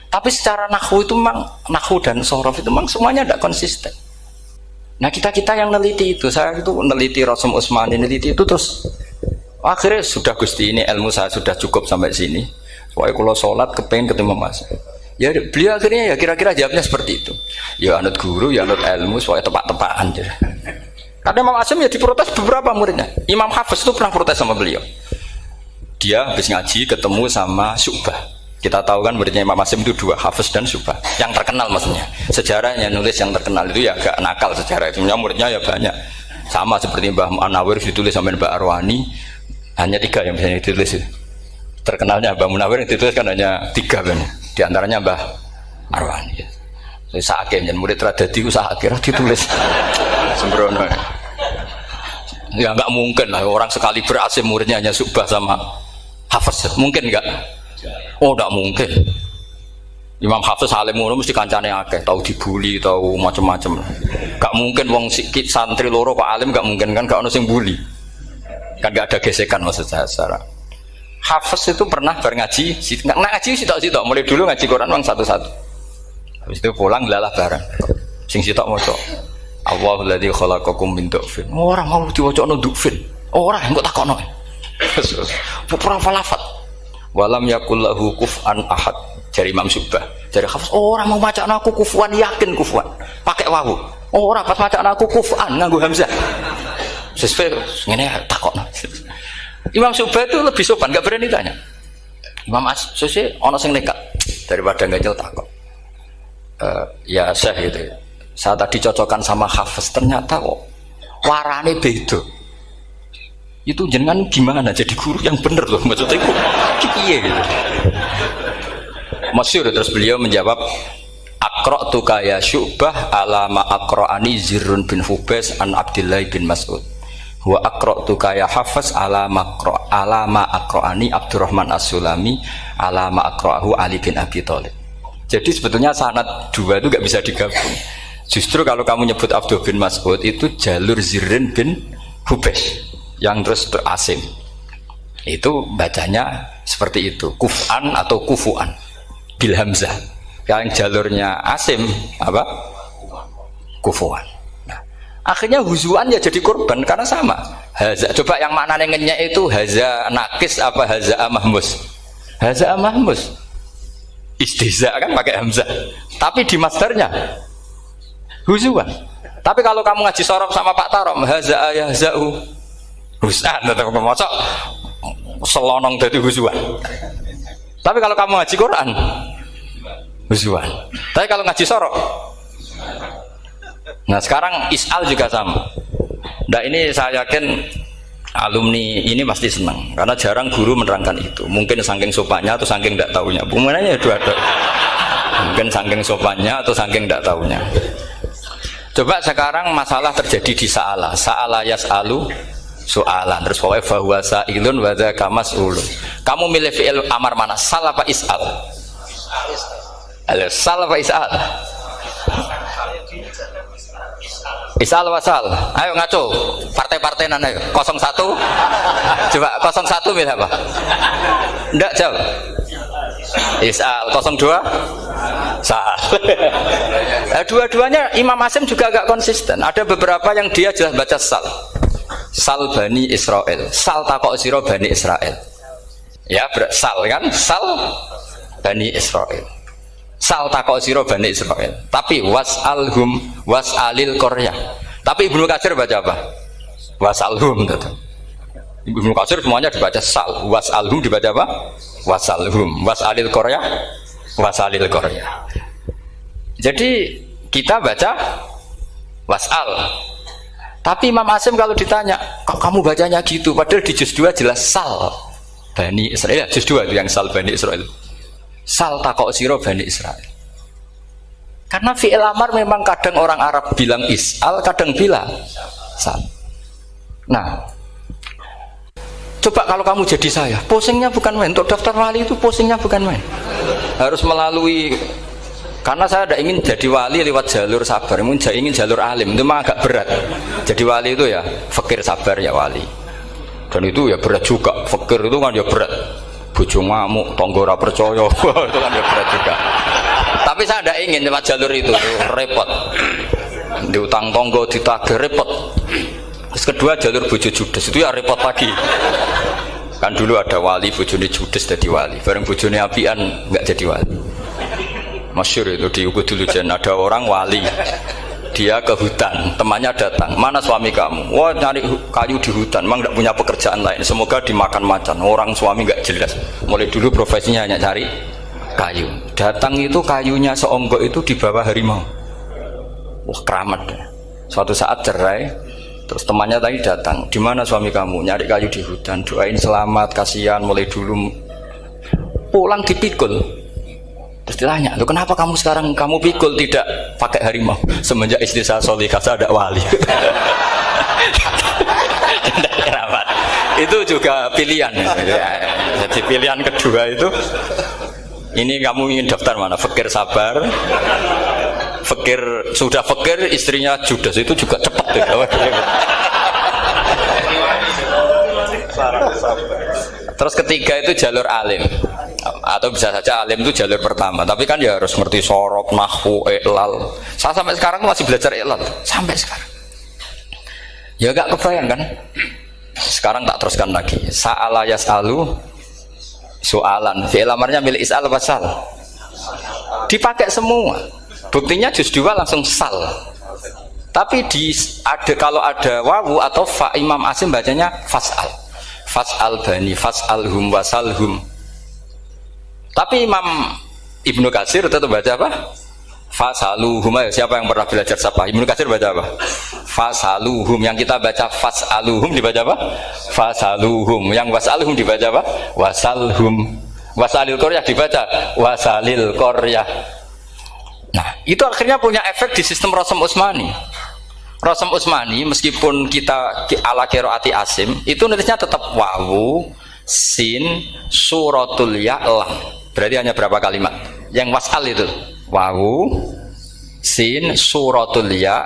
Tapi secara nahwu itu memang nahwu dan sorof itu memang semuanya tidak konsisten. Nah kita yang neliti itu, saya itu neliti Rasul Utsmani, neliti itu terus Akhirnya sudah Gusti, ini ilmu saya sudah cukup sampai sini. Pokoknya kalau sholat kepengen ketemu Mas. Ya beliau akhirnya ya kira-kira jawabnya seperti itu. Ya anut guru, ya anut ilmu, soalnya tepak-tepakan. Karena Imam Asim ya diprotes beberapa muridnya. Imam Hafiz itu pernah protes sama beliau. Dia habis ngaji ketemu sama Syu'bah. Kita tahu kan muridnya Imam Asim itu dua, Hafiz dan Syu'bah. Yang terkenal maksudnya. Sejarahnya nulis yang terkenal itu ya agak nakal sejarah. Sebenarnya muridnya ya banyak. Sama seperti Mbah Munawir ditulis sama Mbah Arwani. Hanya 3 yang bisa ditulis. Terkenalnya Mbah Munawir yang ditulis kan hanya 3 kan. Di antaranya Mbah Arwani. Sakit dan murid radadi akhirnya ditulis sembrono. Ya nggak mungkin lah orang sekali berasim muridnya hanya Syu'bah sama Hafiz. Mungkin nggak? Oh nggak mungkin. Imam Hafiz alim ngono mesti kancane akeh, tahu dibully, tahu macam-macam. Gak mungkin wong sikit santri loro kok alim, gak mungkin kan, gak ono sing bully. Kan gak ada gesekan maksud saya secara. Hafiz itu pernah ngaji, ngaji sitok-sitok, mulai dulu ngaji Quran wong satu-satu. Habis itu pulang lalah bareng. Sing sitok maca Allahul ladzi khalaqakum min du'fin. Ora mau diwacana du'fin. Ora engko takokno. Pura falafat. Walam yakul lahu kuf'an ahad. Dari Imam Syu'bah, dari Hafiz, orang mau bacaan aku kufuan, yakin kufuan, pakai wawu. Orang pas bacaan aku kufan nganggo hamzah. Sesuai ngene takok. Imam Syu'bah itu lebih sopan, gak berani tanya. Imam As-Susi ono sing nekat daripada ngajel takok. Ya Syekh gitu. Saya tadi cocokkan sama Hafiz, ternyata kok warane beda. Itu jenengan gimana jadi guru yang bener loh, maksudnya itu piye gitu. Masyhur terus beliau menjawab Aqra'tuka ya Syu'bah ala ma aqra'ani Zirrun bin Hubais an Abdillah bin Mas'ud wa aqra'tuka ya Hafiz ala ma aqra'ani Abdurrahman As-Sulami ala ma aqra'ahu Ali bin Abi Thalib. Jadi sebetulnya sanad dua itu gak bisa digabung. Justru kalau kamu nyebut Abdul bin Mas'ud itu jalur Zirrun bin Hubais yang terus terasim. Itu bacanya seperti itu, kuf'an atau kufu'an bil hamzah. Yang jalurnya Asim apa? Kufuan. Nah, akhirnya huzuan ya jadi korban karena sama. Haza, coba yang maknanya ngenyek itu haza nakis apa haza mahmus? Haza mahmus. Istihza kan pakai hamzah. Tapi di masdarnya huzuan. Tapi kalau kamu ngaji sorof sama Pak Tarom haza ayahza'u husan atau mosok selonong dari huzuan. Tapi kalau kamu ngaji Quran huzuan. Tapi kalau ngaji sorok. Nah sekarang is'al juga sama. Nah ini saya yakin alumni ini pasti senang karena jarang guru menerangkan itu. Mungkin saking sopannya atau saking tidak tahunya. Bagaimana dua-dua. Mungkin saking sopannya atau saking tidak tahunya. Coba sekarang masalah terjadi di Sa'ala yas'alu soalan terus pokoknya bahwa sa'ilun wa dzaka mas'ulun. Kamu milih fi'il amar mana? Sal apa is'al? Sal apa is'al? Is'al wasal. Ayo ngaco. Partai-partai nana 01. Coba 01 milih apa? Enggak jawab. Is'al 02 sal. Dua-duanya Imam Asim juga agak konsisten. Ada beberapa yang dia jelas baca sal. Sal Bani Israel. Sal takok sira Bani Israel. Ya, sal kan? Sal Bani Israel. Sal takok sira Bani Israel. Tapi was'alhum was'alil qaryah. Tapi Ibnu Katsir baca apa? Was'alhum gitu. Ibnu Katsir semuanya dibaca sal. Was'alhum dibaca apa? Was'alhum. Was'alil qaryah. Was'alil qaryah. Jadi kita baca was'al. Tapi Imam Asim kalau ditanya, kok kamu bacanya gitu? Padahal di juz 2 jelas sal Bani Israel. Juz 2 itu yang sal Bani Israel. Sal takok siro Bani Israel. Karena fi'il amar memang kadang orang Arab bilang is'al, kadang bilang sal. Nah, coba kalau kamu jadi saya, pusingnya bukan main. Untuk daftar wali itu pusingnya bukan main. Harus melalui. Karena saya tidak ingin jadi wali lewat jalur sabar, ingin jalur alim, itu memang agak berat. Jadi wali itu ya fakir sabar ya wali. Dan itu ya berat juga. Fakir itu kan ya berat. Bojo ngamuk, tangga ora percaya, itu kan ya berat juga. Tapi saya tidak ingin lewat jalur itu repot. Diutang tangga ditagih repot. Terus kedua jalur bojo judes itu ya repot lagi. Kan dulu ada wali bojone judes jadi wali, bareng bojone apian nggak jadi wali. Masyhur itu di Ukudul Hujan, ada orang wali, dia ke hutan, temannya datang, mana suami kamu? Wah nyari kayu di hutan, emang nggak punya pekerjaan lain, semoga dimakan macan. Orang suami nggak jelas, mulai dulu profesinya hanya cari kayu. Datang itu kayunya seonggok itu di bawah harimau. Wah keramat. Suatu saat cerai, terus temannya tadi datang, di mana suami kamu? Nyari kayu di hutan, doain selamat, kasihan, mulai dulu. Pulang dipikul. Terus ditanya, loh kenapa kamu sekarang kamu pikul tidak pakai harimau? Semenjak istri saya solihah, saya ada wali. Itu juga pilihan. Jadi pilihan kedua itu, ini kamu ingin daftar mana? Fakir sabar, fakir sudah fakir, istrinya judes, itu juga cepat. Terus ketiga itu jalur alim, atau bisa saja alim itu jalur pertama, tapi kan ya harus ngerti sorok, nahwu, i'lal. Saya sampai sekarang masih belajar i'lal sampai sekarang. Ya gak kebayang kan? Sekarang tak teruskan lagi. Sa'ala yas'alu soalan. Fi'il amarnya milik is'al wasal. Dipakai semua. Buktinya juz 2 langsung sal. Tapi kalau ada wawu atau fa, Imam Asim bacanya fas'al. Fas'al bani, fas'alhum wasalhum. Tapi Imam Ibnu Katsir tetap baca apa? Fasaluhum. Siapa yang pernah belajar sapa? Ibnu Katsir baca apa? Fasaluhum. Yang kita baca fasaluhum dibaca apa? Fasaluhum. Yang wasalhum dibaca apa? Wasalhum. Wasalil qaryah dibaca wasalil qaryah. Nah, itu akhirnya punya efek di sistem Rasam Utsmani. Rasam Utsmani meskipun kita ala qiraati Asim, itu nulisnya tetap wawu, sin, suratul ya, lam. Berarti hanya berapa kalimat? Yang wasal itu wawu, sin, suratul ya,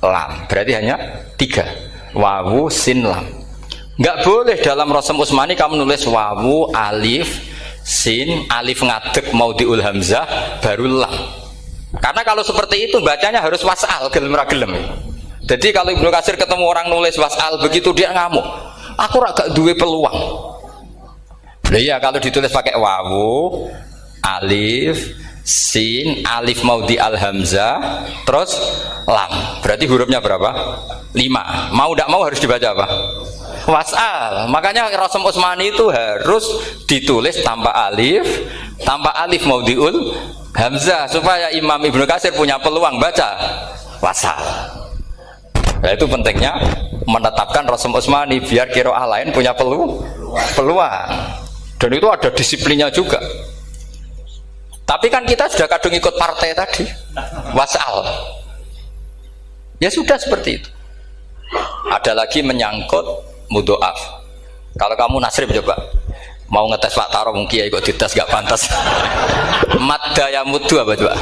lam. Berarti hanya 3. Wawu, sin, lam. Nggak boleh dalam Rasam Utsmani kamu nulis wawu, alif, sin, alif ngadeg maudhi'ul hamzah baru lam. Karena kalau seperti itu bacanya harus wasal, gelem ra gelem. Jadi kalau Ibnu Katsir ketemu orang nulis wasal begitu dia ngamuk. Aku agak duwe peluang. Iya kalau ditulis pakai wawu, alif, sin, alif maudhi al hamzah, terus lam. Berarti hurufnya berapa? 5. Mau tidak mau harus dibaca apa? Wasal. Makanya Rasam Utsmani itu harus ditulis tanpa alif maudhiul hamzah supaya Imam Ibnu Katsir punya peluang baca wasal. Nah itu pentingnya menetapkan Rasam Utsmani biar qiraah lain punya peluang. Dan itu ada disiplinnya juga. Tapi kan kita sudah kadung ikut partai tadi, wasal. Ya sudah seperti itu. Ada lagi menyangkut mudhoaf. Kalau kamu nasrib coba, mau ngetes Pak Taro mungkin ya ikut dites gak pantas. Madda ya muddu apa coba?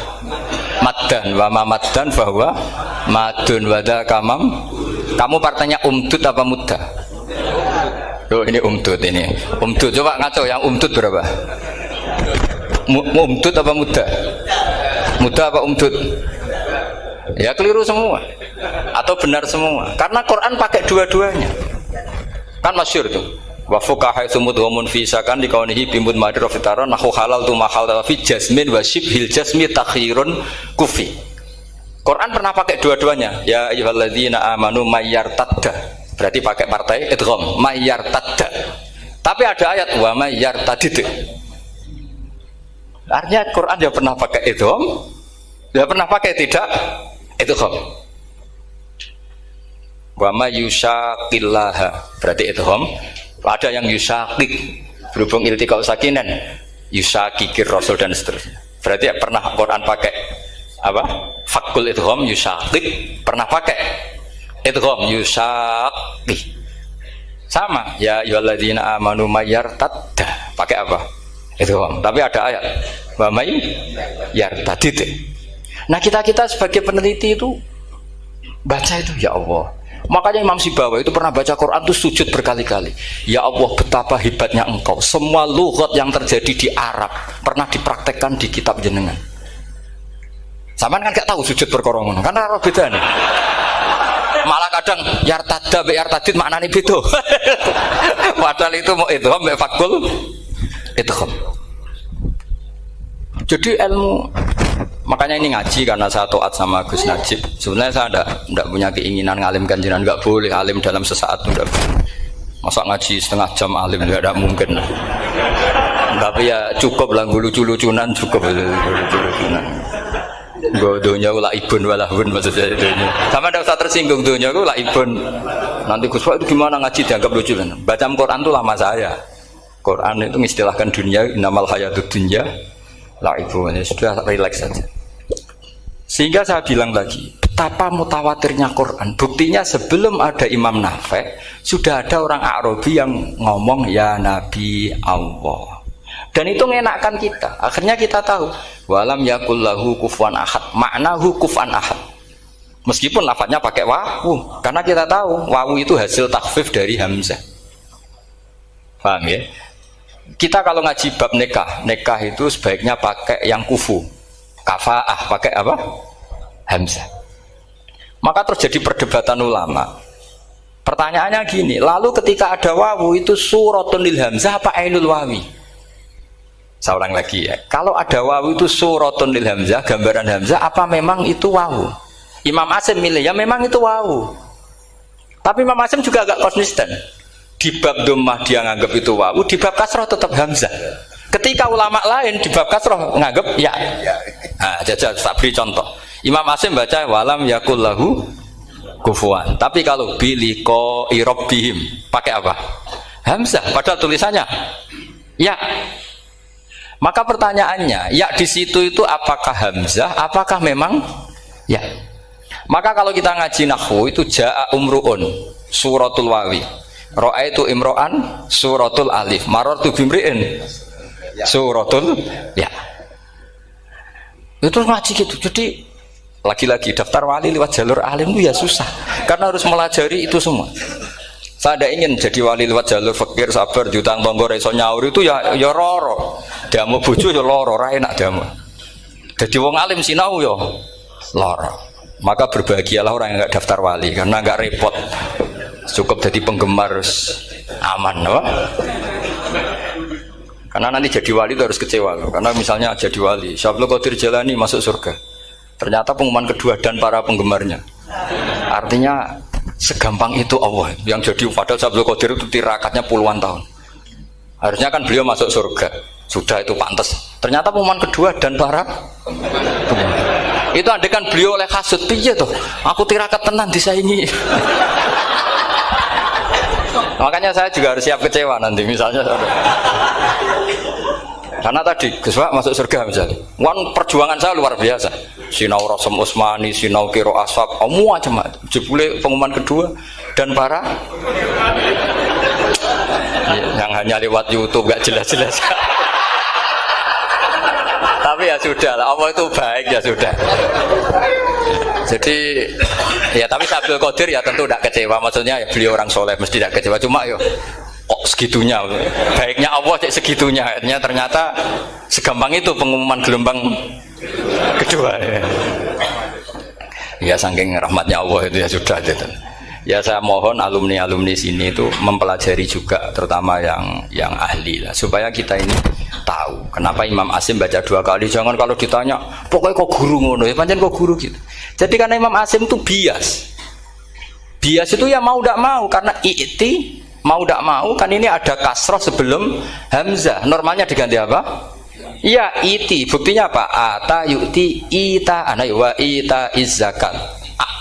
Maddan wa ma maddan bahwa madun wada kamam. Kamu partainya umdud apa mudda? Oh ini umdud ini. Umdud coba ngaco yang umdud berapa? Umdud apa mudda? Mudda apa umdud? Ya keliru semua atau benar semua. Karena Quran pakai dua-duanya. Kan masyhur tuh. Wa fuqaha sumudhumun fi sakan dikaunihi bimud madir fitaron nahu halal tu mahal fi jasmin wa shibhil jasmi takhirun kufi. Quran pernah pakai dua-duanya. Ya ayyuhalladzina amanu mayyartadda. Berarti pakai partai idgham mayyartadda. Tapi ada ayat wa mayyartadid. Artinya Quran dia pernah pakai idgham, dia pernah pakai tidak idgham. Wa mayyushaqillaha. Berarti idgham. Ada yang yusakik berhubung iltiqau sakinan yusakikir rasul dan seterusnya. Berarti pernah Quran pakai apa? Fakul idgham yusakik, pernah pakai idgham yusakik. Sama ya ayyuhalladzina amanu mayyartadda pakai apa? Idgham. Tapi ada ayat wa may yartadid. Nah, kita sebagai peneliti itu baca itu ya Allah. Makanya Imam Sibawa itu pernah baca Quran itu sujud berkali-kali. Ya Allah betapa hebatnya engkau. Semua lughat yang terjadi di Arab pernah dipraktekkan di kitab jenengan. Saman kan gak tahu sujud perkara ngono. Kan ora beda nih. Malah kadang yartada be yartadid maknane beda. Padahal itu mau idgham be fakul idgham. Jadi ilmu, makanya ini ngaji karena saya taat sama Gus Najib. Sebenarnya saya tidak punya keinginan ngalimkan jenengan, nggak boleh alim dalam sesaat udah. Masa ngaji setengah jam alim nggak ada mungkin. Tapi ya cukup lah lucu-lucunan cukup lucu-lucunan. Gue dunia gue laibun walahun maksudnya dunia. Sama ada usah tersinggung dunia gue laibun. Nanti Gus Pak itu gimana ngaji dianggap lucu kan? Baca Quran itu lama saya. Quran itu mengistilahkan dunia inamal hayatud dunya laibun. Ya sudah relax saja. Sehingga saya bilang lagi, betapa mutawatirnya Quran. Buktinya sebelum ada Imam Nafi' sudah ada orang Arabi yang ngomong ya Nabi Allah. Dan itu mengenakkan kita. Akhirnya kita tahu walam yakul lahu kufuwan ahad. Maknahu kufuwan ahad. Meskipun lafadznya pakai wawu, karena kita tahu wawu itu hasil takhfif dari hamzah. Paham ya? Kita kalau ngaji bab nikah itu sebaiknya pakai yang kufu. Kafaah pakai apa? Hamzah. Maka terjadi perdebatan ulama. Pertanyaannya gini, lalu ketika ada wawu itu suratun lil hamzah apa ainul wawi? Saya ulang lagi ya. Kalau ada wawu itu suratun lil hamzah, gambaran hamzah, apa memang itu wawu? Imam Asim milih ya memang itu wawu. Tapi Imam Asim juga agak konsisten. Di bab dhammah dia nganggap itu wawu, di bab kasroh tetap hamzah. Ketika ulama lain di bab kasroh nganggap ya. Nah, jajal tak beri contoh. Imam Asim baca walam yakul lahu kufuwan. Tapi kalau biliko irobihim pakai apa? Hamzah. Padahal tulisannya ya. Maka pertanyaannya, ya di situ itu apakah hamzah, apakah memang ya? Maka kalau kita ngaji nahwu itu jaa umruun suratul wawi, ra'aitu imro'an suratul alif, marartu bimri'in suratul ya. Itu ngaji gitu. Jadi lagi-lagi daftar wali lewat jalur alim itu ya susah, karena harus melajari itu semua. Saya tidak ingin jadi wali lewat jalur fakir, sabar, jutang tonggo, reso nyaur itu ya roro. Dia mau bojo ya loro, ra enak dia mau. Jadi wong alim sinau ya loro. Maka berbahagialah orang yang enggak daftar wali karena enggak repot. Cukup jadi penggemar aman, apa? Karena nanti jadi wali itu harus kecewa loh. Karena misalnya jadi wali, Syabul Qadir Jalani masuk surga. Ternyata pengumuman kedua dan para penggemarnya. Artinya segampang itu Allah yang jadi. Padahal Syabul Qadir itu tirakatnya puluhan tahun. Harusnya kan beliau masuk surga. Sudah itu pantas. Ternyata pengumuman kedua dan para itu andai kan beliau oleh kasut piye tuh. Aku tirakat tenan disaingi. Makanya saya juga harus siap kecewa nanti misalnya. Karena tadi Gus Pak masuk surga misalnya. Wan perjuangan saya luar biasa. Sinau Rasul Utsmani, sinau Kiro Ashab, macam-macam. Jebule pengumuman kedua dan para yang hanya lewat YouTube gak jelas-jelas. Tapi ya sudah lah, Allah itu baik ya sudah. Jadi ya tapi Syabul Qadir ya tentu tidak kecewa. Maksudnya ya beliau orang soleh mesti tidak kecewa. Cuma yo kok segitunya baiknya Allah cek segitunya. Ternyata segampang itu pengumuman gelombang kedua. Ya saking rahmatnya Allah itu ya sudah gitu. Ya saya mohon alumni-alumni sini itu mempelajari juga, terutama yang ahli lah, supaya kita ini tahu kenapa Imam Asim baca 2 kali. Jangan kalau ditanya pokoknya kok guru ngono ya pancen kok guru gitu. Jadi karena Imam Asim itu bias itu ya mau tidak mau, karena i'ti mau tidak mau kan ini ada kasroh sebelum hamzah, normalnya diganti apa? Ya iti. Buktinya apa? Ata yu'ti ita ana wa ita izzakat.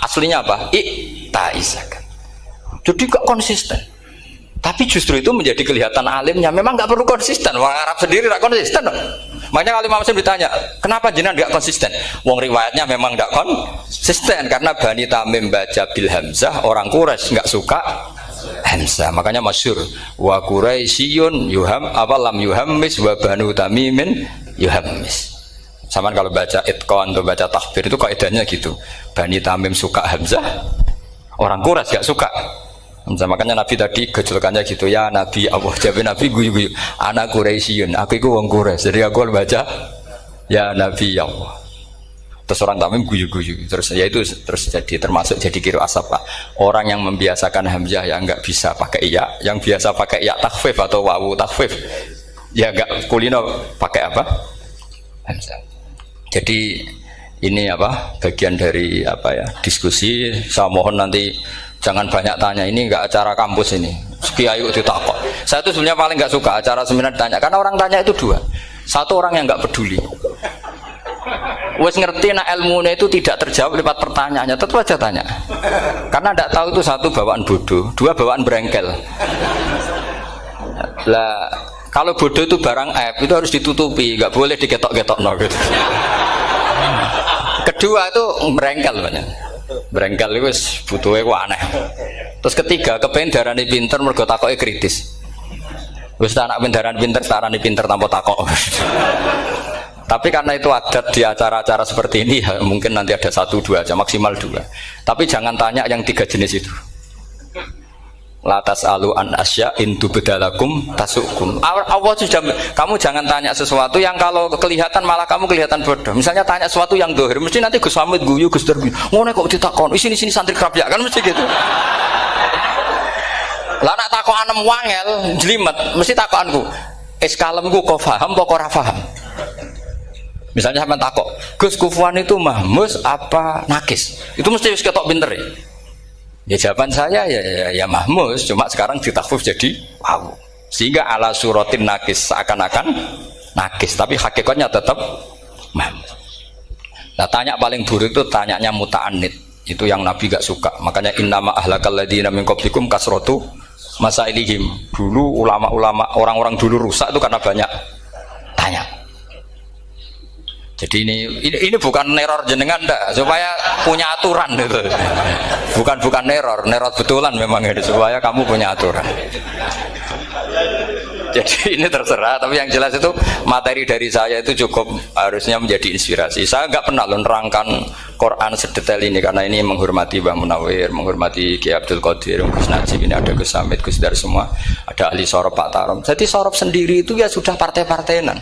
Aslinya apa? Ita izzakat. Jadi gak konsisten. Tapi justru itu menjadi kelihatan alimnya. Memang gak perlu konsisten. Orang Arab sendiri gak konsisten. Makanya kalau Imam Muslim ditanya, kenapa jenengan gak konsisten? Wong riwayatnya memang gak konsisten karena Bani Tamim baca bil hamzah, orang Quraisy gak suka hamzah. Makanya masyhur wa Quraisyun yuham awalam yuhammis wa Banu Tamimin yuhammis. Sama kalau baca itqan atau baca takbir itu kaidahnya gitu. Bani Tamim suka hamzah, orang Quraisy gak suka hamzah. Makanya Nabi tadi gejolkannya gitu, ya Nabi Allah, jawab Nabi guyu-guyu, anak Quraisyun, aku itu wong Quraisy, jadi aku baca ya Nabi Allah. Terus orang Tamim guyu-guyu. Terus ya itu terus jadi termasuk jadi kiro asap Pak. Orang yang membiasakan hamzah ya nggak bisa pakai iya, yang biasa pakai iya takhfif atau wawu takhfif ya nggak kulino pakai apa? Hamzah. Jadi ini apa? Bagian dari apa ya? Diskusi. Saya mohon nanti jangan banyak tanya, ini nggak acara kampus ini. Kiai itu takut. Saya tuh sebenarnya paling nggak suka acara seminar tanya, karena orang tanya itu dua. Satu orang yang nggak peduli. Wes ngerti nak ilmunya itu tidak terjawab lewat pertanyaannya, tetap aja tanya. Karena tidak tahu itu satu bawaan bodoh, dua bawaan berengkel. Lah kalau bodoh itu barang aib itu harus ditutupi, nggak boleh diketok-ketok no gitu. Kedua itu berengkel banyak. Berengkel itu butuhnya kok aneh. Terus ketiga kepengen darani pinter mergo takoke kritis. Wis anak pendaran pinter, darani pinter tanpa takok. Tapi karena itu adat di acara-acara seperti ini ya, mungkin nanti ada 1-2 aja, maksimal 2. Tapi jangan tanya yang 3 jenis itu. Latas alu an asya intu bedalakum tasukum. Allah sudah, kamu jangan tanya sesuatu yang kalau kelihatan malah kamu kelihatan bodoh. Misalnya tanya sesuatu yang dohir, mesti nanti Gus Hamid guyu Gus Darbi. Ngono kok ditakon, sini santri kerapyak kan mesti gitu. Lah nak takokan wangel, jlimet, mesti takokanku. Kalemku kok paham apa ora paham? Misalnya sampean takok, Gus kufuan itu mahmus apa nakis? Itu mesti wis ketok pinter ya. Ya jawaban saya ya mahmus, cuma sekarang ditakhfif jadi wow. Sehingga ala suratin nakis seakan-akan nakis, tapi hakikatnya tetap mahmus. Nah, tanya paling buruk itu tanyanya muta'annid. Itu yang Nabi gak suka. Makanya innama ahlakal ladzina min qablikum kasratu masailihim. Dulu ulama-ulama orang-orang dulu rusak itu karena banyak tanya. Jadi ini bukan neror jenengan dah, supaya punya aturan gitu. Bukan neror betulan memang itu supaya kamu punya aturan. Jadi ini terserah, tapi yang jelas itu materi dari saya itu cukup harusnya menjadi inspirasi. Saya nggak pernah nerangkan Quran sedetail ini karena ini menghormati Mbah Munawir, menghormati Ki Abdul Qadir, Gus Najib, ini ada Gus Hamid, Gus Dar semua, ada ahli sorop Pak Tarom. Jadi sorop sendiri itu ya sudah partai-partainan.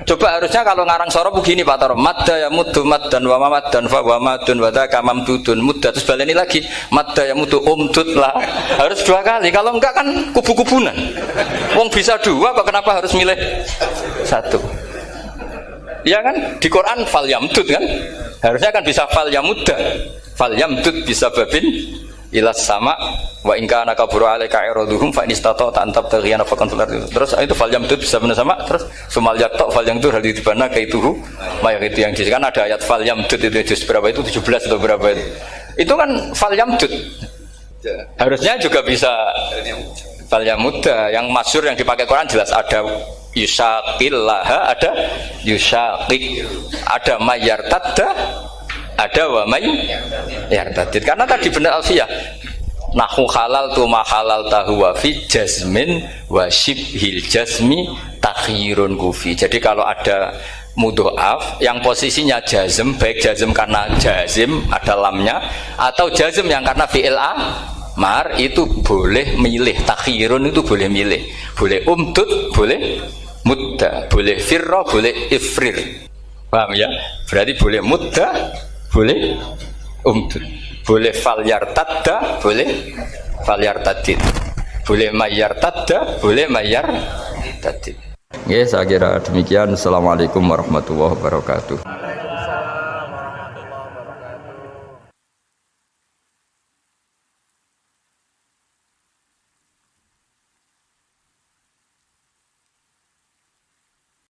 Coba harusnya kalau ngarang sorop begini Pak Tarom, madda ya muddu maddan wa mamaddan fa wa madun wa dzaka mamdudun mudda, terus baleni lagi madda ya muddu umdud lah. Harus 2 kali, kalau enggak kan kubu-kubunan. Wong bisa 2 kok kenapa harus milih 1? Ya kan di Quran fal yamdud kan, harusnya kan bisa fal yamudda, fal yamdud bisa babin ilas sama wa in kana kaburu alaika iraduhum fa inistata ta'antab taghiyana faqan fil ardi. Terus itu fal yamdud bisa benar sama, terus sumal yatta fal yamdud hal ditibana kaituhu mayang itu yang kan ada ayat fal yamdud itu juz berapa itu 17 atau berapa itu. Itu kan fal yamdud. Harusnya juga bisa fal yamudda. Yang masyhur yang dipakai Quran jelas ada yusaqillaha, ada yusaqik, ada mayyartadda, ada wa may yartadid. Karena tadi benar alfiyah nahu halal tu ma halal tahu wa fi jazmin wa shibhil jazmi takhirun kufi. Jadi kalau ada mudhoaf yang posisinya jazm, baik jazm karena jazim ada lamnya atau jazm yang karena fi'il amar, itu boleh milih. Takhirun itu boleh milih, boleh umdud, boleh mudda, boleh firra, boleh ifrir. Paham ya? Berarti boleh mudda, boleh umdud, boleh fal yartadda, boleh fal yartadid, boleh mayyar tadda, boleh mayyar tadid. Saya kira demikian. Assalamualaikum warahmatullahi wabarakatuh.